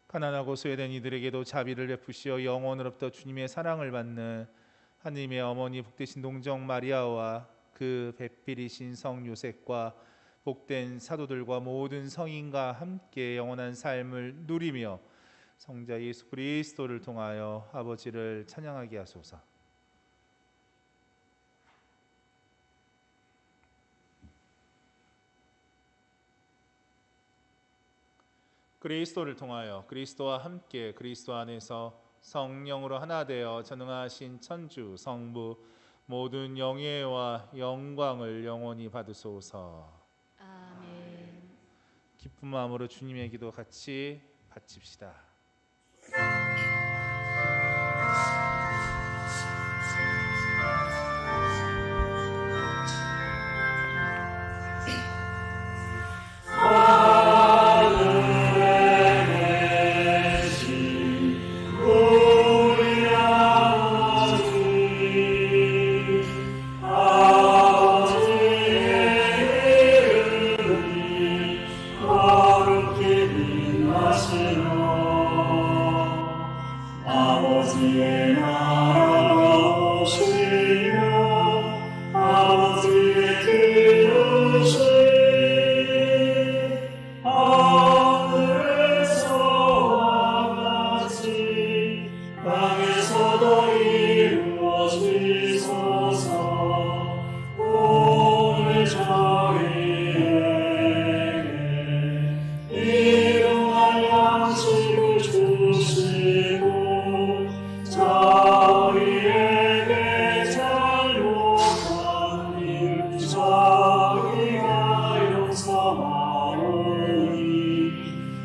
가난하고 소외된 이들에게도 자비를 베푸시어 영원으로부터 주님의 사랑을 받는 하나님의 어머니 복되신 동정 마리아와 그 배필이신 성 요셉과 복된 사도들과 모든 성인과 함께 영원한 삶을 누리며 성자 예수 그리스도를 통하여 아버지를 찬양하게 하소서. 그리스도를 통하여 그리스도와 함께 그리스도 안에서 성령으로 하나 되어 전능하신 천주 성부 모든 영예와 영광을 영원히 받으소서. 아멘. 기쁜 마음으로 주님의 기도 같이 바칩시다. 아버지의 나라가 오시며 아버지의 뜻이 하늘에서와 같이 땅에서도 이루어지소서. 오늘 저희에게 일용할 양식을 주시고 저희에게 잘못한 일 저희가 용서하오니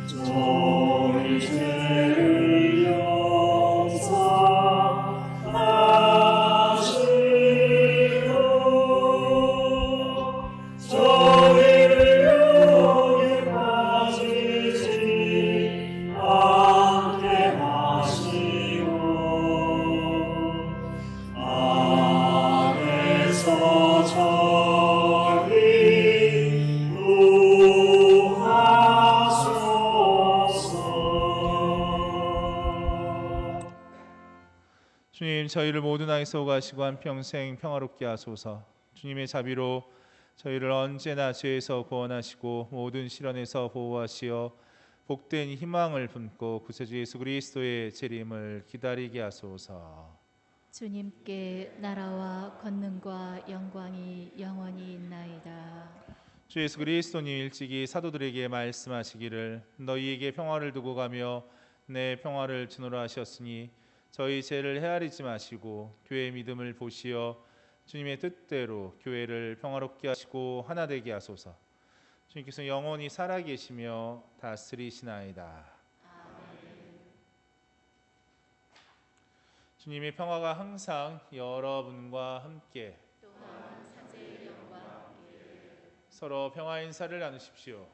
저희 죄를 용서하시고 저희를 유혹에 빠지지 않게 하시고 악에서 저희 구하소서. 주님, 저희를 모든 악에서 오가시고 한평생 평화롭게 하소서. 주님의 자비로 저희를 언제나 죄에서 구원하시고 모든 시련에서 보호하시어 복된 희망을 품고 구세주 예수 그리스도의 재림을 기다리게 하소서. 주님께 나라와 권능과 영광이 영원히 있나이다. 주 예수 그리스도님 일찍이 사도들에게 말씀하시기를 너희에게 평화를 두고 가며 내 평화를 주노라 하셨으니 저희 죄를 헤아리지 마시고 교회의 믿음을 보시어 주님의 뜻대로 교회를 평화롭게 하시고 하나 되게 하소서. 주님께서 영원히 살아계시며 다스리시나이다. 주님의 평화가 항상 여러분과 함께 서로 평화 인사를 나누십시오.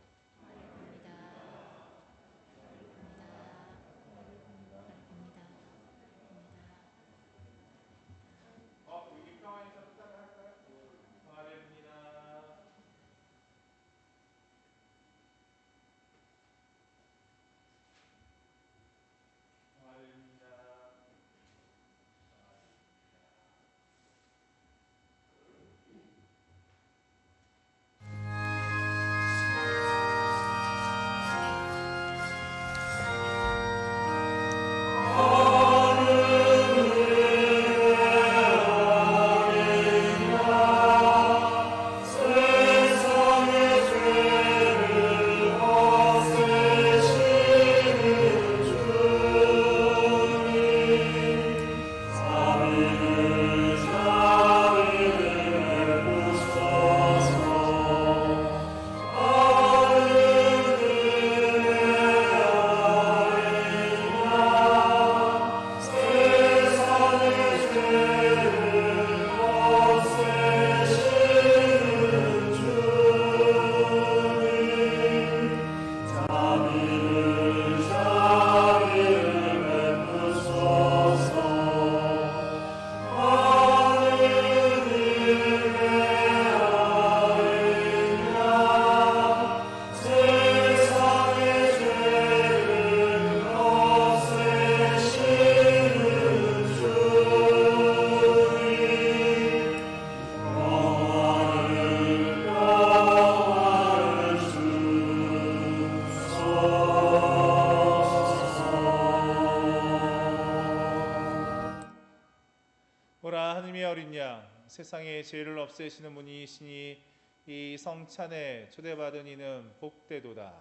하나님의 어린 양, 세상의 죄를 없애시는 분이시니 이 성찬에 초대받은 이는 복되도다.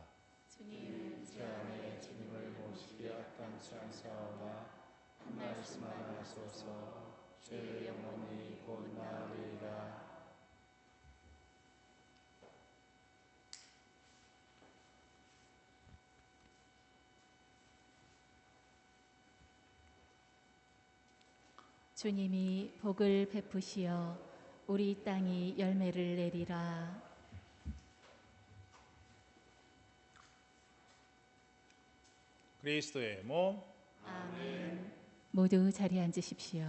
주님, 제 안에 주님을 모시기 합당치 않사오나 한 말씀만 하소서. 죄의 영혼이 곧 나으리라. 주님이 복을 베푸시어 우리 땅이 열매를 내리라. 그리스도의 몸. 아멘. 모두 자리에 앉으십시오.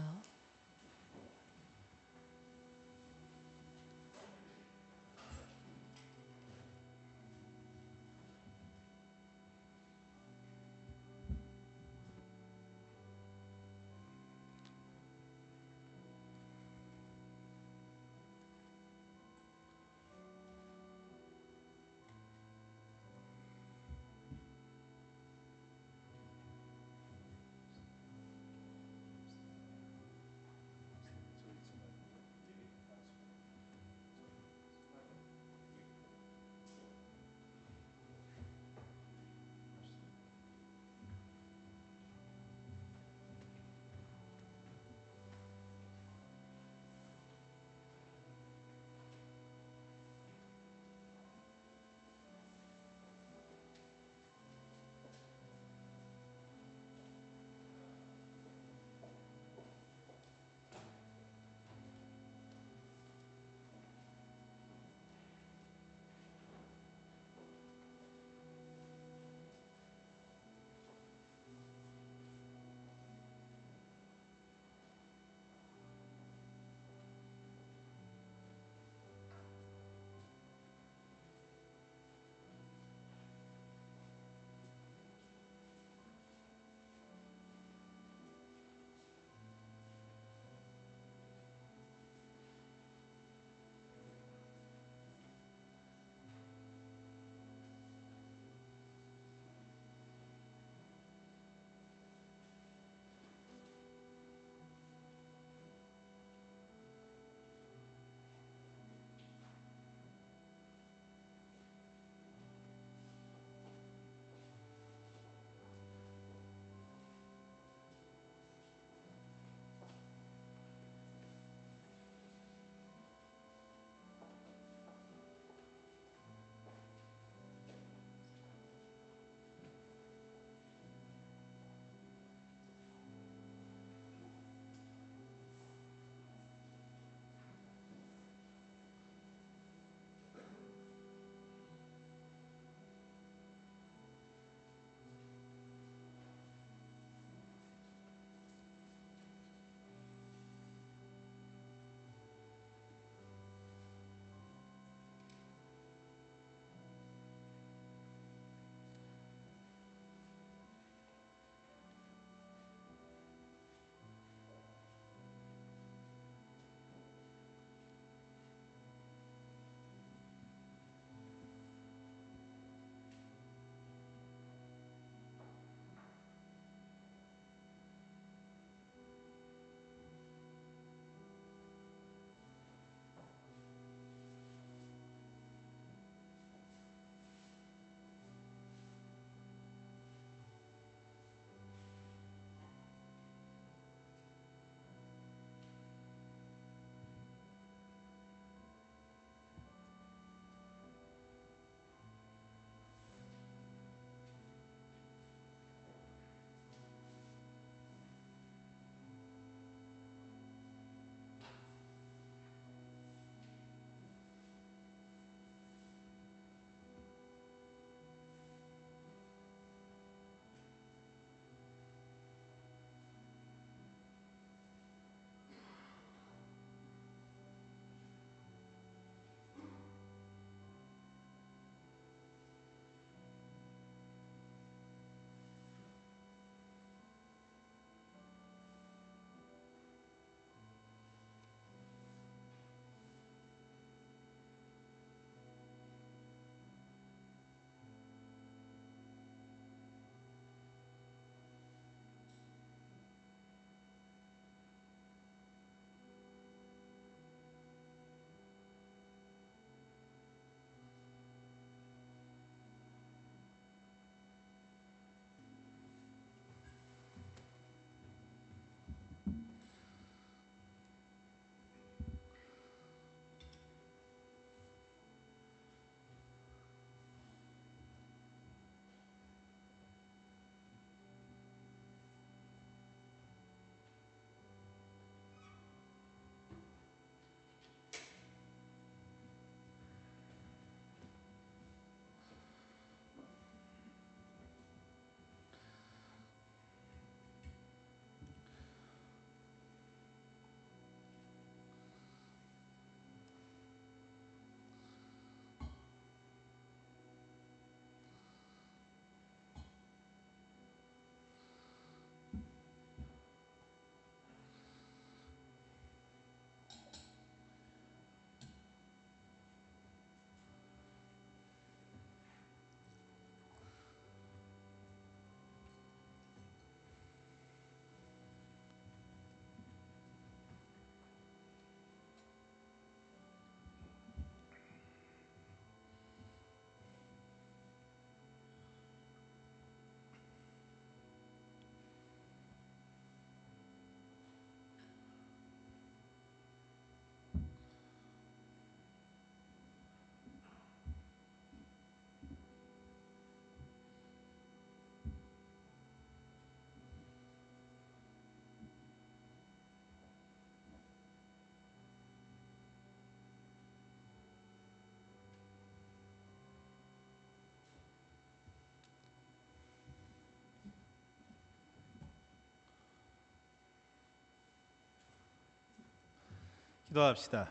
기도합시다.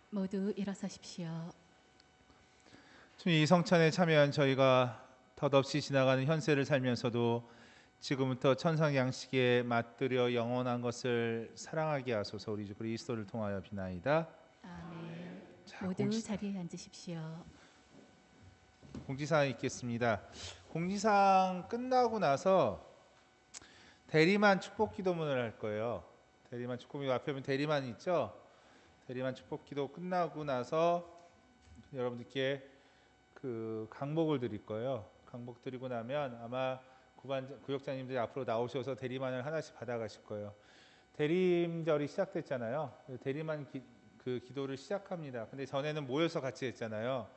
모두 일어서십시오. 주님, 이 성찬에 참여한 저희가 덧없이 지나가는 현세를 살면서도 지금부터 천상 양식에 맛들여 영원한 것을 사랑하게 하소서. 우리 주 그리스도를 통하여 비나이다. 아멘. 자, 모두 자리에 앉으십시오. 공지사항 있겠습니다. 공지사항 끝나고 나서 대리만 축복기도문을 할 거예요. 대리만 축복기도 앞에 보면 대리만 있죠. 대리만 축복기도 끝나고 나서 여러분들께 그 강복을 드릴 거예요. 강복 드리고 나면 아마 구역장님들이 앞으로 나오셔서 대리만을 하나씩 받아가실 거예요. 대림절이 시작됐잖아요. 대리만 그 기도를 시작합니다. 근데 전에는 모여서 같이 했잖아요.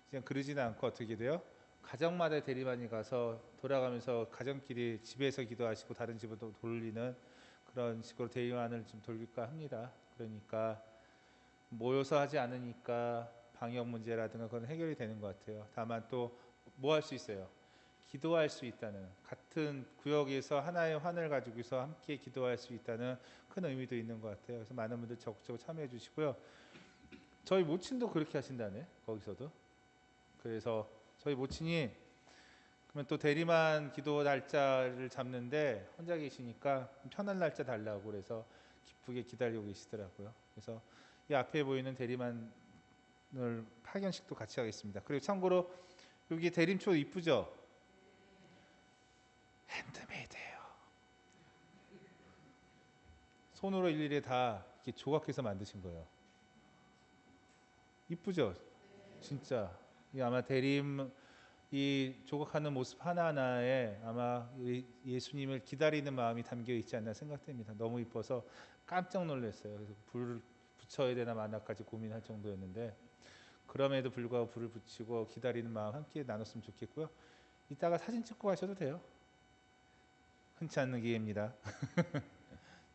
이제 그러지는 않고 어떻게 돼요? 가정마다 대리만이 가서 돌아가면서 가정끼리 집에서 기도하시고 다른 집으로 돌리는 그런 식으로 대리만을 좀 돌릴까 합니다. 그러니까 모여서 하지 않으니까 방역 문제라든가 그건 해결이 되는 것 같아요. 다만 또 뭐 할 수 있어요? 기도할 수 있다는, 같은 구역에서 하나의 환을 가지고서 함께 기도할 수 있다는 큰 의미도 있는 것 같아요. 그래서 많은 분들 적극적으로 참여해 주시고요. 저희 모친도 그렇게 하신다네, 거기서도. 그래서 저희 모친이 그러면 또 대리만 기도 날짜를 잡는데 혼자 계시니까 편한 날짜 달라고 그래서 기쁘게 기다리고 계시더라고요. 그래서 이 앞에 보이는 대리만을 파견식도 같이 하겠습니다. 그리고 참고로 여기 대림초 이쁘죠? 핸드메이드예요. 손으로 일일이 다 이렇게 조각해서 만드신 거예요. 이쁘죠? 진짜. 이 아마 대림 이 조각하는 모습 하나하나에 아마 예수님을 기다리는 마음이 담겨 있지 않나 생각됩니다. 너무 이뻐서 깜짝 놀랐어요. 그래서 불을 붙여야 되나 마나까지 고민할 정도였는데 그럼에도 불구하고 불을 붙이고 기다리는 마음 함께 나눴으면 좋겠고요. 이따가 사진 찍고 가셔도 돼요. 흔치 않는 기회입니다.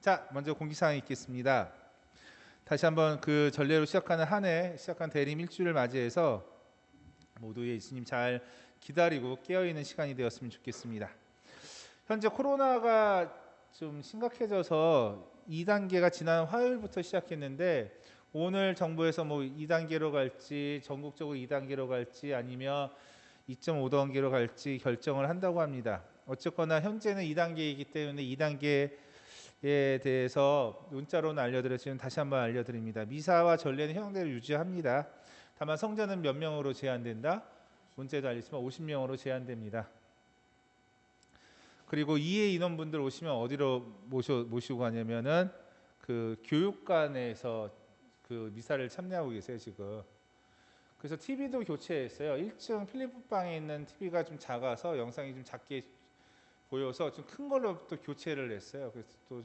자, 먼저 공지사항이 있겠습니다. 다시 한번 그 전례로 시작하는 한 해, 시작한 대림 일주일을 맞이해서 모두 예수님 잘 기다리고 깨어있는 시간이 되었으면 좋겠습니다. 현재 코로나가 좀 심각해져서 2단계가 지난 화요일부터 시작했는데 오늘 정부에서 뭐 2단계로 갈지 전국적으로 2단계로 갈지 아니면 2.5단계로 갈지 결정을 한다고 합니다. 어쨌거나 현재는 2단계이기 때문에 2단계에 대해서 문자로는 알려드렸지만 다시 한번 알려드립니다. 미사와 전례는 형태를 유지합니다. 다만 성전은 몇 명으로 제한된다? 문제도 알렸지만 50명으로 제한됩니다. 그리고 이해 인원분들 오시면 어디로 모시고 가냐면은 그 교육관에서 그 미사를 참여하고 계세요 지금. 그래서 TV도 교체했어요. 1층 필리프 방에 있는 TV가 좀 작아서 영상이 좀 작게 보여서 좀 큰 걸로 또 교체를 했어요. 그래서 또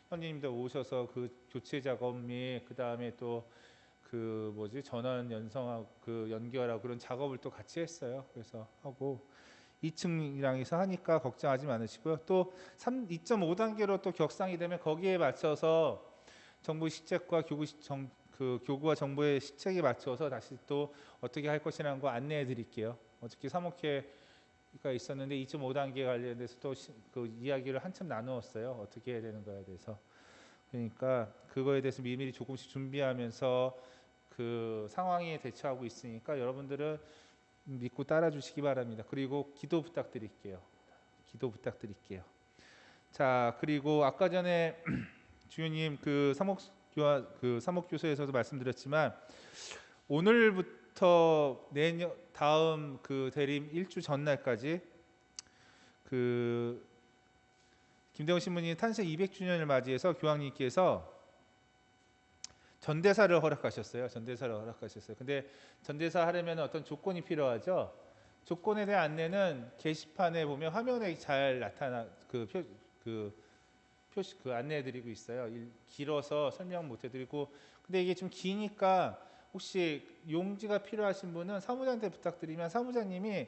형님들 오셔서 그 교체 작업 및 그 다음에 또 그 전원 연성하고 그 연결하고 그런 작업을 또 같이 했어요. 그래서 하고 2층이랑 해서 하니까 걱정하지 마시고요. 또 2.5단계로 또 격상이 되면 거기에 맞춰서 정부 시책과 교구와 정부의 시책에 맞춰서 다시 또 어떻게 할 것이라는 거 안내해 드릴게요. 어저께 사목회가 있었는데 2.5단계 관련돼서 또 그 이야기를 한참 나누었어요. 어떻게 해야 되는 거에 대해서. 그러니까 그거에 대해서 미리미리 조금씩 준비하면서 그 상황에 대처하고 있으니까 여러분들은 믿고 따라 주시기 바랍니다. 그리고 기도 부탁드릴게요. 기도 부탁드릴게요. 자, 그리고 아까 전에 주님 그 사목교서에서도 말씀드렸지만 오늘부터 다음 그 대림 일주 전날까지 그 김대원 신부님 탄생 200주년을 맞이해서 교황님께서 전대사를 허락하셨어요. 전대사를 허락하셨어요. 근데 전대사 하려면 어떤 조건이 필요하죠. 조건에 대한 안내는 게시판에 보면 화면에 잘 나타나 표시 안내해드리고 있어요. 길어서 설명 못해드리고 근데 이게 좀 기니까 혹시 용지가 필요하신 분은 사무장한테 부탁드리면 사무장님이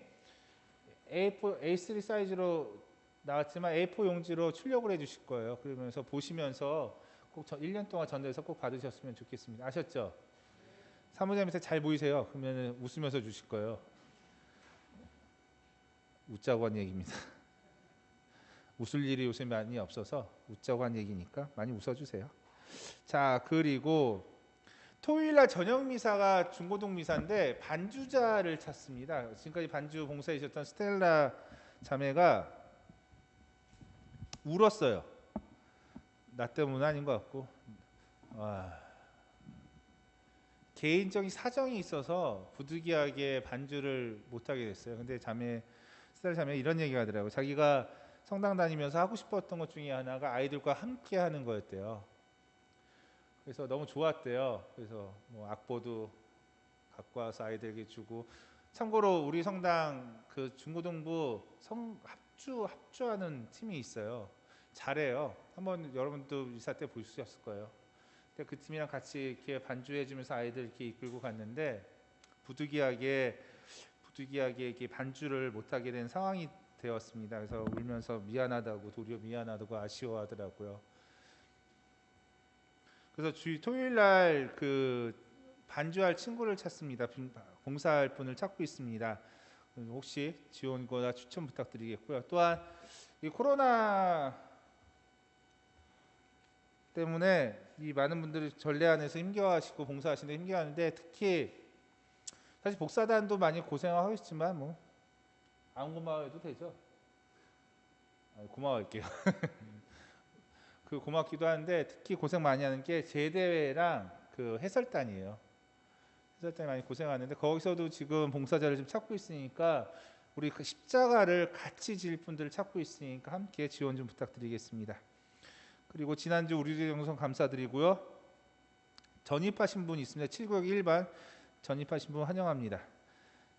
A3 사이즈로 나왔지만 A4 용지로 출력을 해주실 거예요. 그러면서 보시면서 꼭 1년 동안 전달해서 꼭 받으셨으면 좋겠습니다. 아셨죠? 사무장님한테 잘 보이세요? 그러면 웃으면서 주실 거예요. 웃자고 한 얘기입니다. 웃을 일이 요새 많이 없어서 웃자고 한 얘기니까 많이 웃어주세요. 자, 그리고 토요일날 저녁 미사가 중고등 미사인데 반주자를 찾습니다. 지금까지 반주 봉사해 주셨던 스텔라 자매가 울었어요. 나 때문은 아닌 것 같고, 개인적인 사정이 있어서 부득이하게 반주를 못하게 됐어요. 근데 스텔라 자매 이런 얘기가 하더라고요. 자기가 성당 다니면서 하고 싶었던 것 중에 하나가 아이들과 함께 하는 거였대요. 그래서 너무 좋았대요. 그래서 뭐 악보도 갖고 와서 아이들에게 주고, 참고로 우리 성당 그 중고등부 합주하는 팀이 있어요. 잘해요. 한번 여러분도 이사 때 보셨을 거예요. 근데 그 팀이랑 같이 이렇게 반주해주면서 아이들 이렇게 이끌고 갔는데 부득이하게 이렇게 반주를 못하게 된 상황이 되었습니다. 그래서 울면서 미안하다고, 도리어 미안하다고 아쉬워하더라고요. 그래서 토요일 날 그 반주할 친구를 찾습니다. 봉사할 분을 찾고 있습니다. 혹시 지원과 추천 부탁드리겠고요. 또한 이 코로나 때문에 이 많은 분들이 전례 안에서 힘겨워하시고 봉사하시는데 힘겨워하는데, 특히 사실 복사단도 많이 고생하고 있지만 뭐 안 고마워해도 되죠. 고마워할게요. 그 고맙기도 한데 특히 고생 많이 하는 게 제대회랑 그 해설단이에요. 해설단이 많이 고생하는데 거기서도 지금 봉사자를 좀 찾고 있으니까 우리 그 십자가를 같이 질 분들을 찾고 있으니까 함께 지원 좀 부탁드리겠습니다. 그리고 지난주 우리들 영성 감사드리고요. 전입하신 분 있습니다. 7구역 1반 전입하신 분 환영합니다.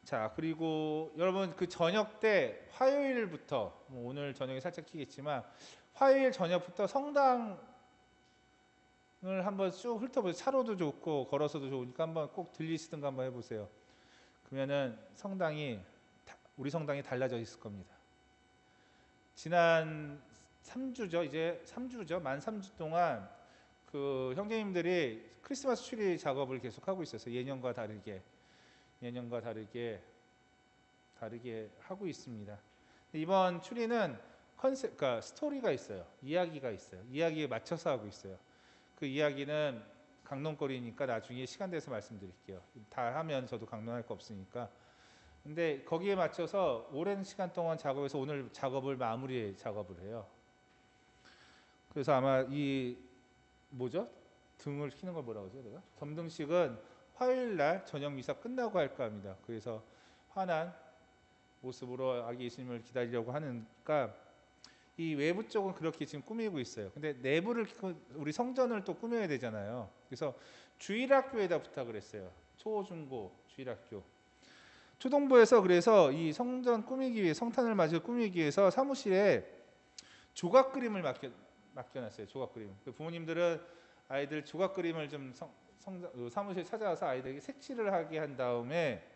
자, 그리고 여러분 그 저녁 때 화요일부터 오늘 저녁에 살짝 키겠지만 화요일 저녁부터 성당을 한번 쭉 훑어보세요. 차로도 좋고 걸어서도 좋으니까 한번 꼭 들리시든가 한번 해보세요. 그러면은 우리 성당이 달라져 있을 겁니다. 지난 3주죠. 이제 3주죠. 만 3주 동안 그 형제님들이 크리스마스 추리 작업을 계속 하고 있었어요. 예년과 다르게 하고 있습니다. 이번 추리는 그러니까 스토리가 있어요. 이야기가 있어요. 이야기에 맞춰서 하고 있어요. 그 이야기는 강론거리니까 나중에 시간 돼서 말씀드릴게요. 다 하면 저도 강론할 거 없으니까. 근데 거기에 맞춰서 오랜 시간 동안 작업해서 오늘 마무리 작업을 해요. 그래서 아마 등을 켜는 걸 뭐라고 하죠? 내가? 점등식은 화요일 날 저녁 미사 끝나고 할까 합니다. 그래서 환한 모습으로 아기 예수님을 기다리려고 하니까 이 외부 쪽은 그렇게 지금 꾸미고 있어요. 근데 내부를 우리 성전을 또 꾸며야 되잖아요. 그래서 주일학교에다 부탁을 했어요. 초, 중고 주일학교. 초동부에서 그래서 이 성전 꾸미기 위해 성탄을 맞이 꾸미기 위해서 사무실에 조각 그림을 맡겨놨어요. 조각 그림. 부모님들은 아이들 조각 그림을 좀 사무실 찾아와서 아이들에게 색칠을 하게 한 다음에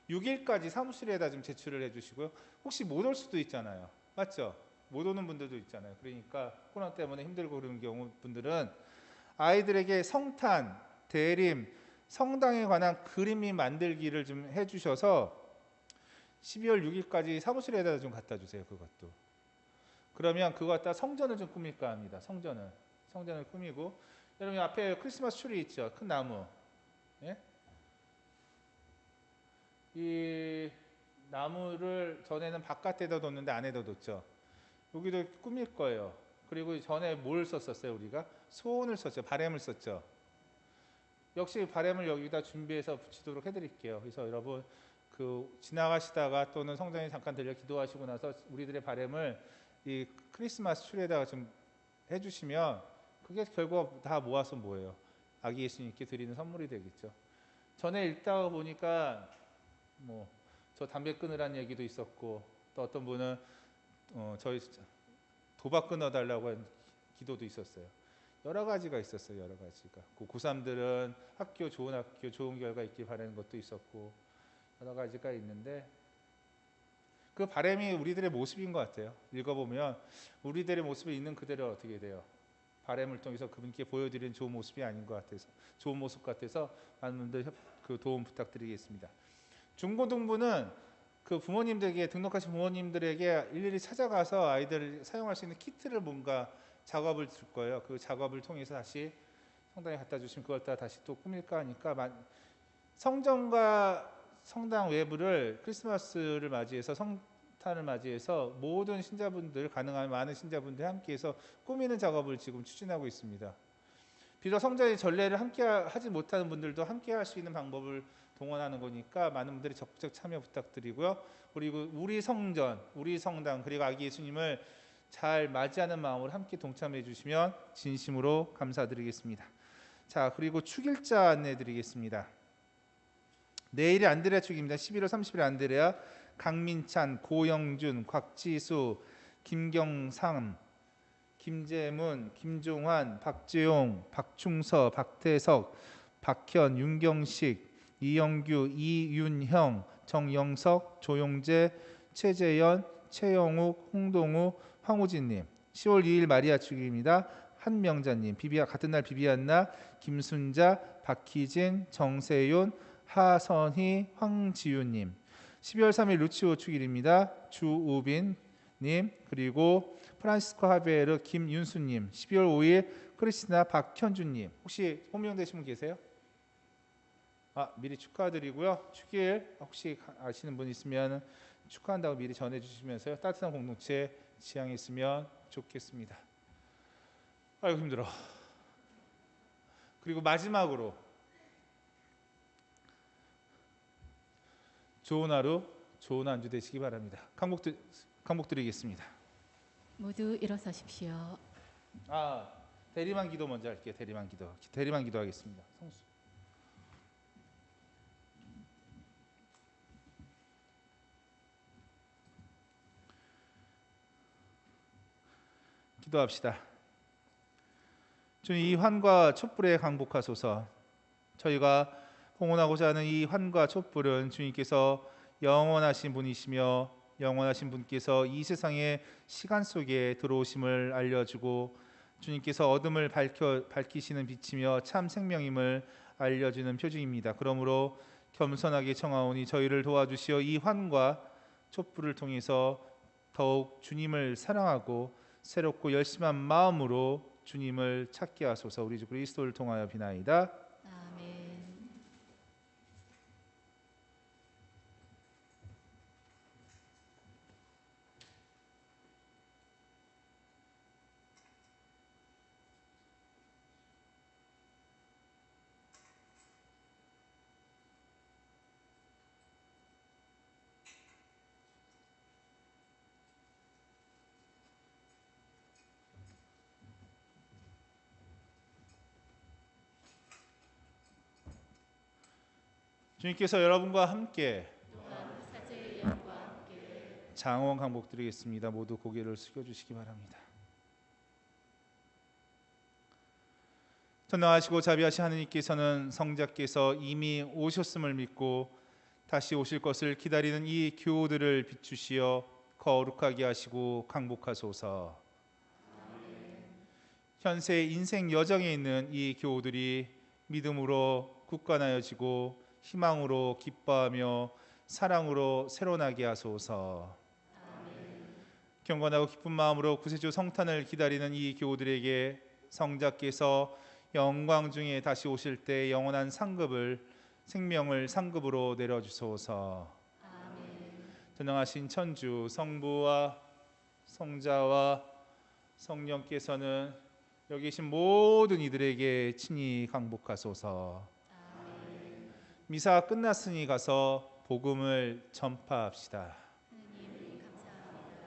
6일까지 사무실에다 좀 제출을 해주시고요. 혹시 못 올 수도 있잖아요. 맞죠? 못 오는 분들도 있잖아요. 그러니까 코로나 때문에 힘들고 그런 경우 분들은 아이들에게 성탄, 대림, 성당에 관한 그림이 만들기를 좀 해주셔서 12월 6일까지 사무실에다 좀 갖다 주세요. 그것도. 그러면 그거 갖다 성전을 좀 꾸밀까 합니다. 성전을 꾸미고, 여러분 앞에 크리스마스 추리 있죠? 큰 나무. 예? 이 나무를 전에는 바깥에다 뒀는데 안에다 뒀죠. 여기도 꾸밀 거예요. 그리고 전에 뭘 썼었어요? 우리가 소원을 썼죠. 바램을 썼죠. 역시 바램을 여기다 준비해서 붙이도록 해드릴게요. 그래서 여러분 지나가시다가 또는 성전에 잠깐 들려 기도하시고 나서 우리들의 바램을 이 크리스마스 추리에다가 좀 해주시면 그게 결국 다 모아서 뭐예요? 아기 예수님께 드리는 선물이 되겠죠. 전에 읽다 보니까 저 담배 끊으라는 얘기도 있었고, 또 어떤 분은 저희 도박 끊어달라고 한 기도도 있었어요. 여러 가지가 있었어요. 여러 가지가. 고3들은 좋은 학교, 좋은 결과 있길 바라는 것도 있었고, 여러 가지가 있는데 그 바람이 우리들의 모습인 것 같아요. 읽어보면 우리들의 모습이 있는 그대로 어떻게 돼요? 바람을 통해서 그분께 보여드리는 좋은 모습이 아닌 것 같아서, 좋은 모습 같아서 많은 분들 그 도움 부탁드리겠습니다. 중고등부는 그 부모님들에게 등록하신 부모님들에게 일일이 찾아가서 아이들을 사용할 수 있는 키트를 뭔가 작업을 줄 거예요. 그 작업을 통해서 다시 성당에 갖다 주시면 그걸 다 다시 또 꾸밀까 하니까 성전과 성당 외부를 크리스마스를 맞이해서 성탄을 맞이해서 모든 신자분들, 가능한 많은 신자분들이 함께해서 꾸미는 작업을 지금 추진하고 있습니다. 비록 성전의 전례를 함께 하지 못하는 분들도 함께 할 수 있는 방법을 동원하는 거니까 많은 분들이 적극적 참여 부탁드리고요. 그리고 우리 성전, 우리 성당, 그리고 아기 예수님을 잘 맞이하는 마음으로 함께 동참해 주시면 진심으로 감사드리겠습니다. 자, 그리고 축일자 안내 드리겠습니다. 내일이 안드레아 축입니다. 11월 30일 안드레아, 강민찬, 고영준, 곽지수, 김경삼, 김재문, 김종환, 박재용, 박충서, 박태석, 박현, 윤경식, 이영규, 이윤형, 정영석, 조용재, 최재현, 최영욱, 홍동우, 황우진님. 10월 2일 마리아 축일입니다. 한명자님, 같은 날 비비안나, 김순자, 박희진, 정세윤, 하선희, 황지윤님. 12월 3일 루치오 축일입니다. 주우빈님, 그리고 프란시스코 하베르, 김윤수님. 12월 5일 크리스tina 박현주님. 혹시 호명되신 분 계세요? 미리 축하드리고요. 축일 혹시 아시는 분 있으면 축하한다고 미리 전해주시면서요. 따뜻한 공동체 지향했으면 좋겠습니다. 아이고 힘들어. 그리고 마지막으로 좋은 하루, 좋은 한 주 되시기 바랍니다. 강복 드리겠습니다. 모두 일어서십시오. 대리만 기도 먼저 할게요. 대리만 기도하겠습니다. 성수. 기도합시다. 주님, 이 환과 촛불에 강복하소서. 저희가 봉헌하고자 하는 이 환과 촛불은 주님께서 영원하신 분이시며 영원하신 분께서 이 세상의 시간 속에 들어오심을 알려주고 주님께서 어둠을 밝히시는 빛이며 참 생명임을 알려주는 표징입니다. 그러므로 겸손하게 청하오니 저희를 도와주시어 이 환과 촛불을 통해서 더욱 주님을 사랑하고 새롭고 열심한 마음으로 주님을 찾게 하소서. 우리 주 그리스도를 통하여 비나이다. 아멘. 주님께서 여러분과 함께 또한 사제의 영과 함께 장원 강복 드리겠습니다. 모두 고개를 숙여주시기 바랍니다. 전능하시고 자비하신 하느님께서는 성자께서 이미 오셨음을 믿고 다시 오실 것을 기다리는 이 교우들을 비추시어 거룩하게 하시고 강복하소서. 현세 인생 여정에 있는 이 교우들이 믿음으로 굳건하여지고 희망으로 기뻐하며 사랑으로 새로나게 하소서. 경건하고 기쁜 마음으로 구세주 성탄을 기다리는 이 교우들에게 성자께서 영광 중에 다시 오실 때 영원한 생명을 상급으로 내려주소서. 전능하신 천주 성부와 성자와 성령께서는 여기 계신 모든 이들에게 친히 강복하소서. 미사가 끝났으니 가서 복음을 전파합시다. 하나님 감사합니다.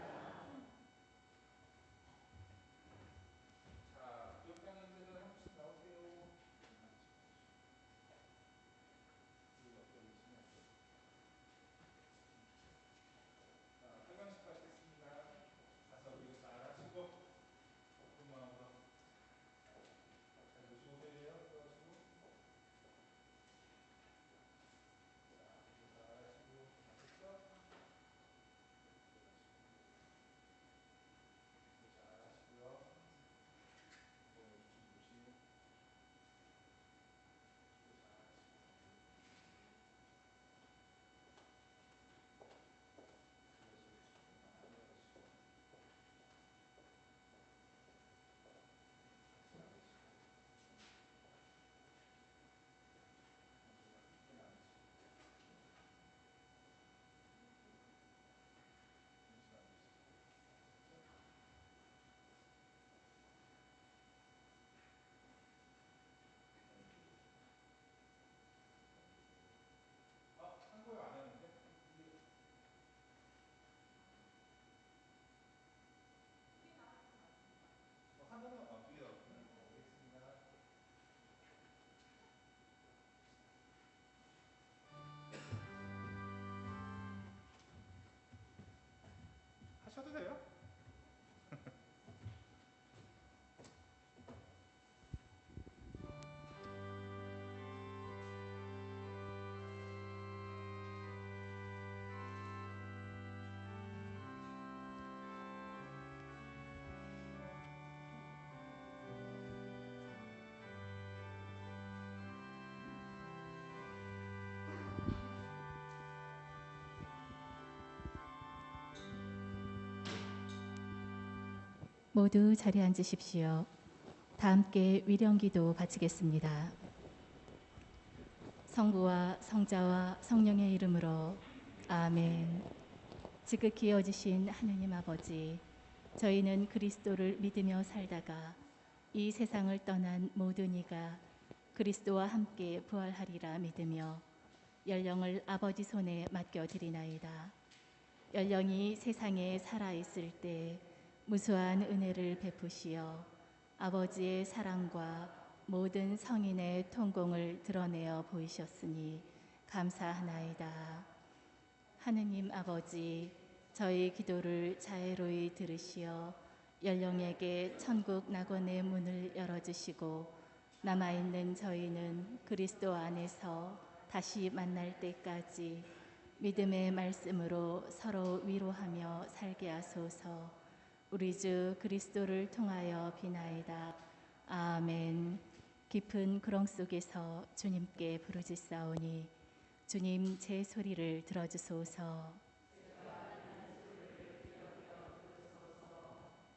하셔도 돼요. 모두 자리에 앉으십시오. 다 함께 위령기도 바치겠습니다. 성부와 성자와 성령의 이름으로 아멘. 지극히 여지신 하느님 아버지, 저희는 그리스도를 믿으며 살다가 이 세상을 떠난 모든 이가 그리스도와 함께 부활하리라 믿으며 연령을 아버지 손에 맡겨드리나이다. 연령이 세상에 살아있을 때 무수한 은혜를 베푸시어 아버지의 사랑과 모든 성인의 통공을 드러내어 보이셨으니 감사하나이다. 하느님 아버지, 저희 기도를 자애로이 들으시어 연령에게 천국 낙원의 문을 열어주시고 남아있는 저희는 그리스도 안에서 다시 만날 때까지 믿음의 말씀으로 서로 위로하며 살게 하소서. 우리 주 그리스도를 통하여 비나이다. 아멘. 깊은 구렁 속에서 주님께 부르짖사오니 주님 제 소리를 들어주소서.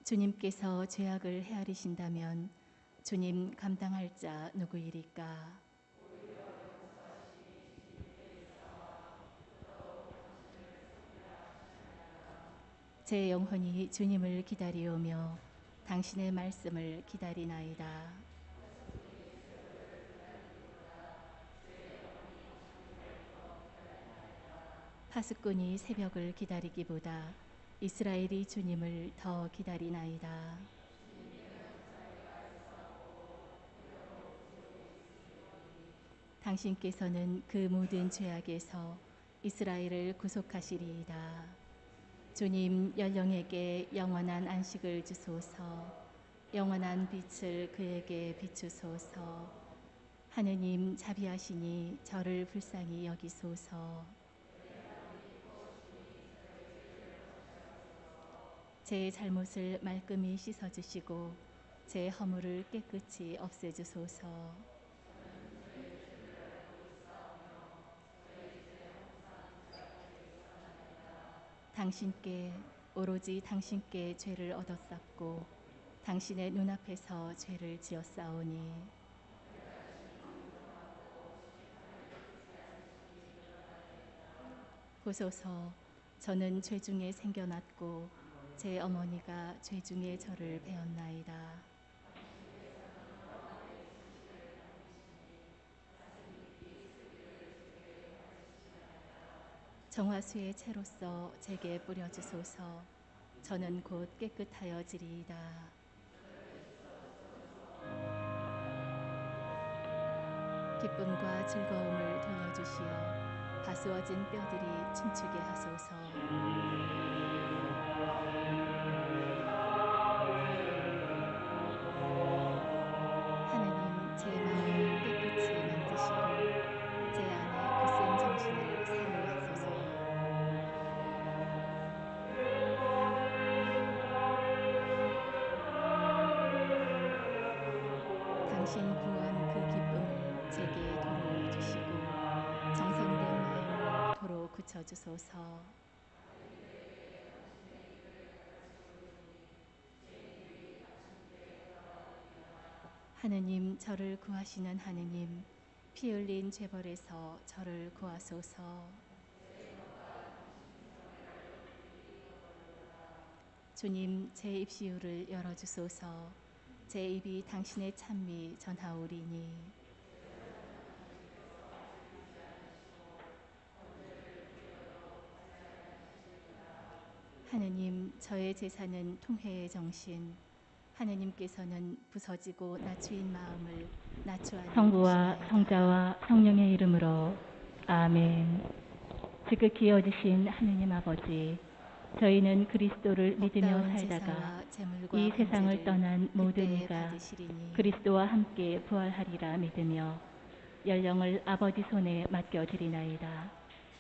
주님께서 죄악을 헤아리신다면 주님 감당할 자 누구이리까? 제 영혼이 주님을 기다리오며 당신의 말씀을 기다리나이다. 파수꾼이 새벽을 기다리기보다 이스라엘이 주님을 더 기다리나이다. 당신께서는 그 모든 죄악에서 이스라엘을 구속하시리이다. 주님 연령에게 영원한 안식을 주소서. 영원한 빛을 그에게 비추소서. 하느님 자비하시니 저를 불쌍히 여기소서. 제 잘못을 말끔히 씻어주시고 제 허물을 깨끗이 없애주소서. 당신께 오로지 당신께 죄를 얻었사옵고 당신의 눈앞에서 죄를 지었사오니 보소서. 저는 죄 중에 생겨났고 제 어머니가 죄 중에 저를 배었나이다. 정화수의 채로서 제게 뿌려주소서. 저는 곧 깨끗하여지리이다. 기쁨과 즐거움을 돌려주시어 가수어진 뼈들이 춤추게 하소서. 하나님 제 마음을 깨끗이 만드시고 제 안에 굳센 정신을 사유하소서. 당신 구원 그 기쁨을 제게 도로 주시고 정성된 마음을 도로 굳혀주소서. 하느님 저를 구하시는 하느님, 피 흘린 죄벌에서 저를 구하소서. 주님 제 입시유를 열어주소서. 제 입이 당신의 찬미 전하오리니 하느님 저의 제사는 통회의 정신, 하느님께서는 부서지고 낮추인 마음을 낮추하니 성부와 성자와 성령의 이름으로 아멘. 지극히 여지신 하느님 아버지, 저희는 그리스도를 믿으며 법다운 살다가 제사와 제물과 이 세상을 번제를 떠난 모든 그때에 이가 받으시리니 그리스도와 함께 부활하리라 믿으며 연령을 아버지 손에 맡겨드리나이다.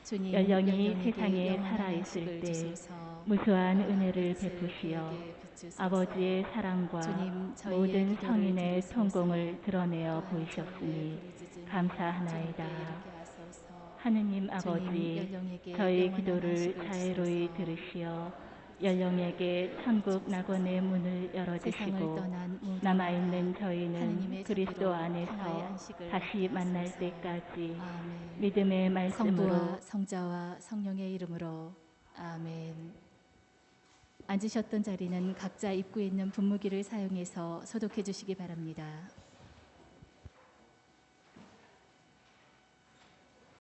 주님 연령이 연령에게 세상에 영원한 살아있을 안식을 때 주소서. 무수한 나라의 은혜를 빛을 베푸시어 그에게 비추소서. 아버지의 사랑과 주님, 저희의 모든 기도를 성인의 들으소서. 성공을 드러내어 또한 저희의 보이셨으니 부르짖음을 감사하나이다. 주님께 이르게 하소서. 하느님 주님 아버지, 연령에게 저희 영원한 기도를 안식을 자애로이 주소서. 들으시어 연령에게 천국 낙원의 문을 세상을 열어주시고 떠난 모든 남아있는 이가 저희는 하느님의 그리스도 자비로 평화의 안에서 안식을 다시 받게 만날 하소서. 때까지 아멘. 믿음의 말씀으로 성부와 성자와 성령의 이름으로 아멘. 앉으셨던 자리는 각자 입구에 있는 분무기를 사용해서 소독해 주시기 바랍니다.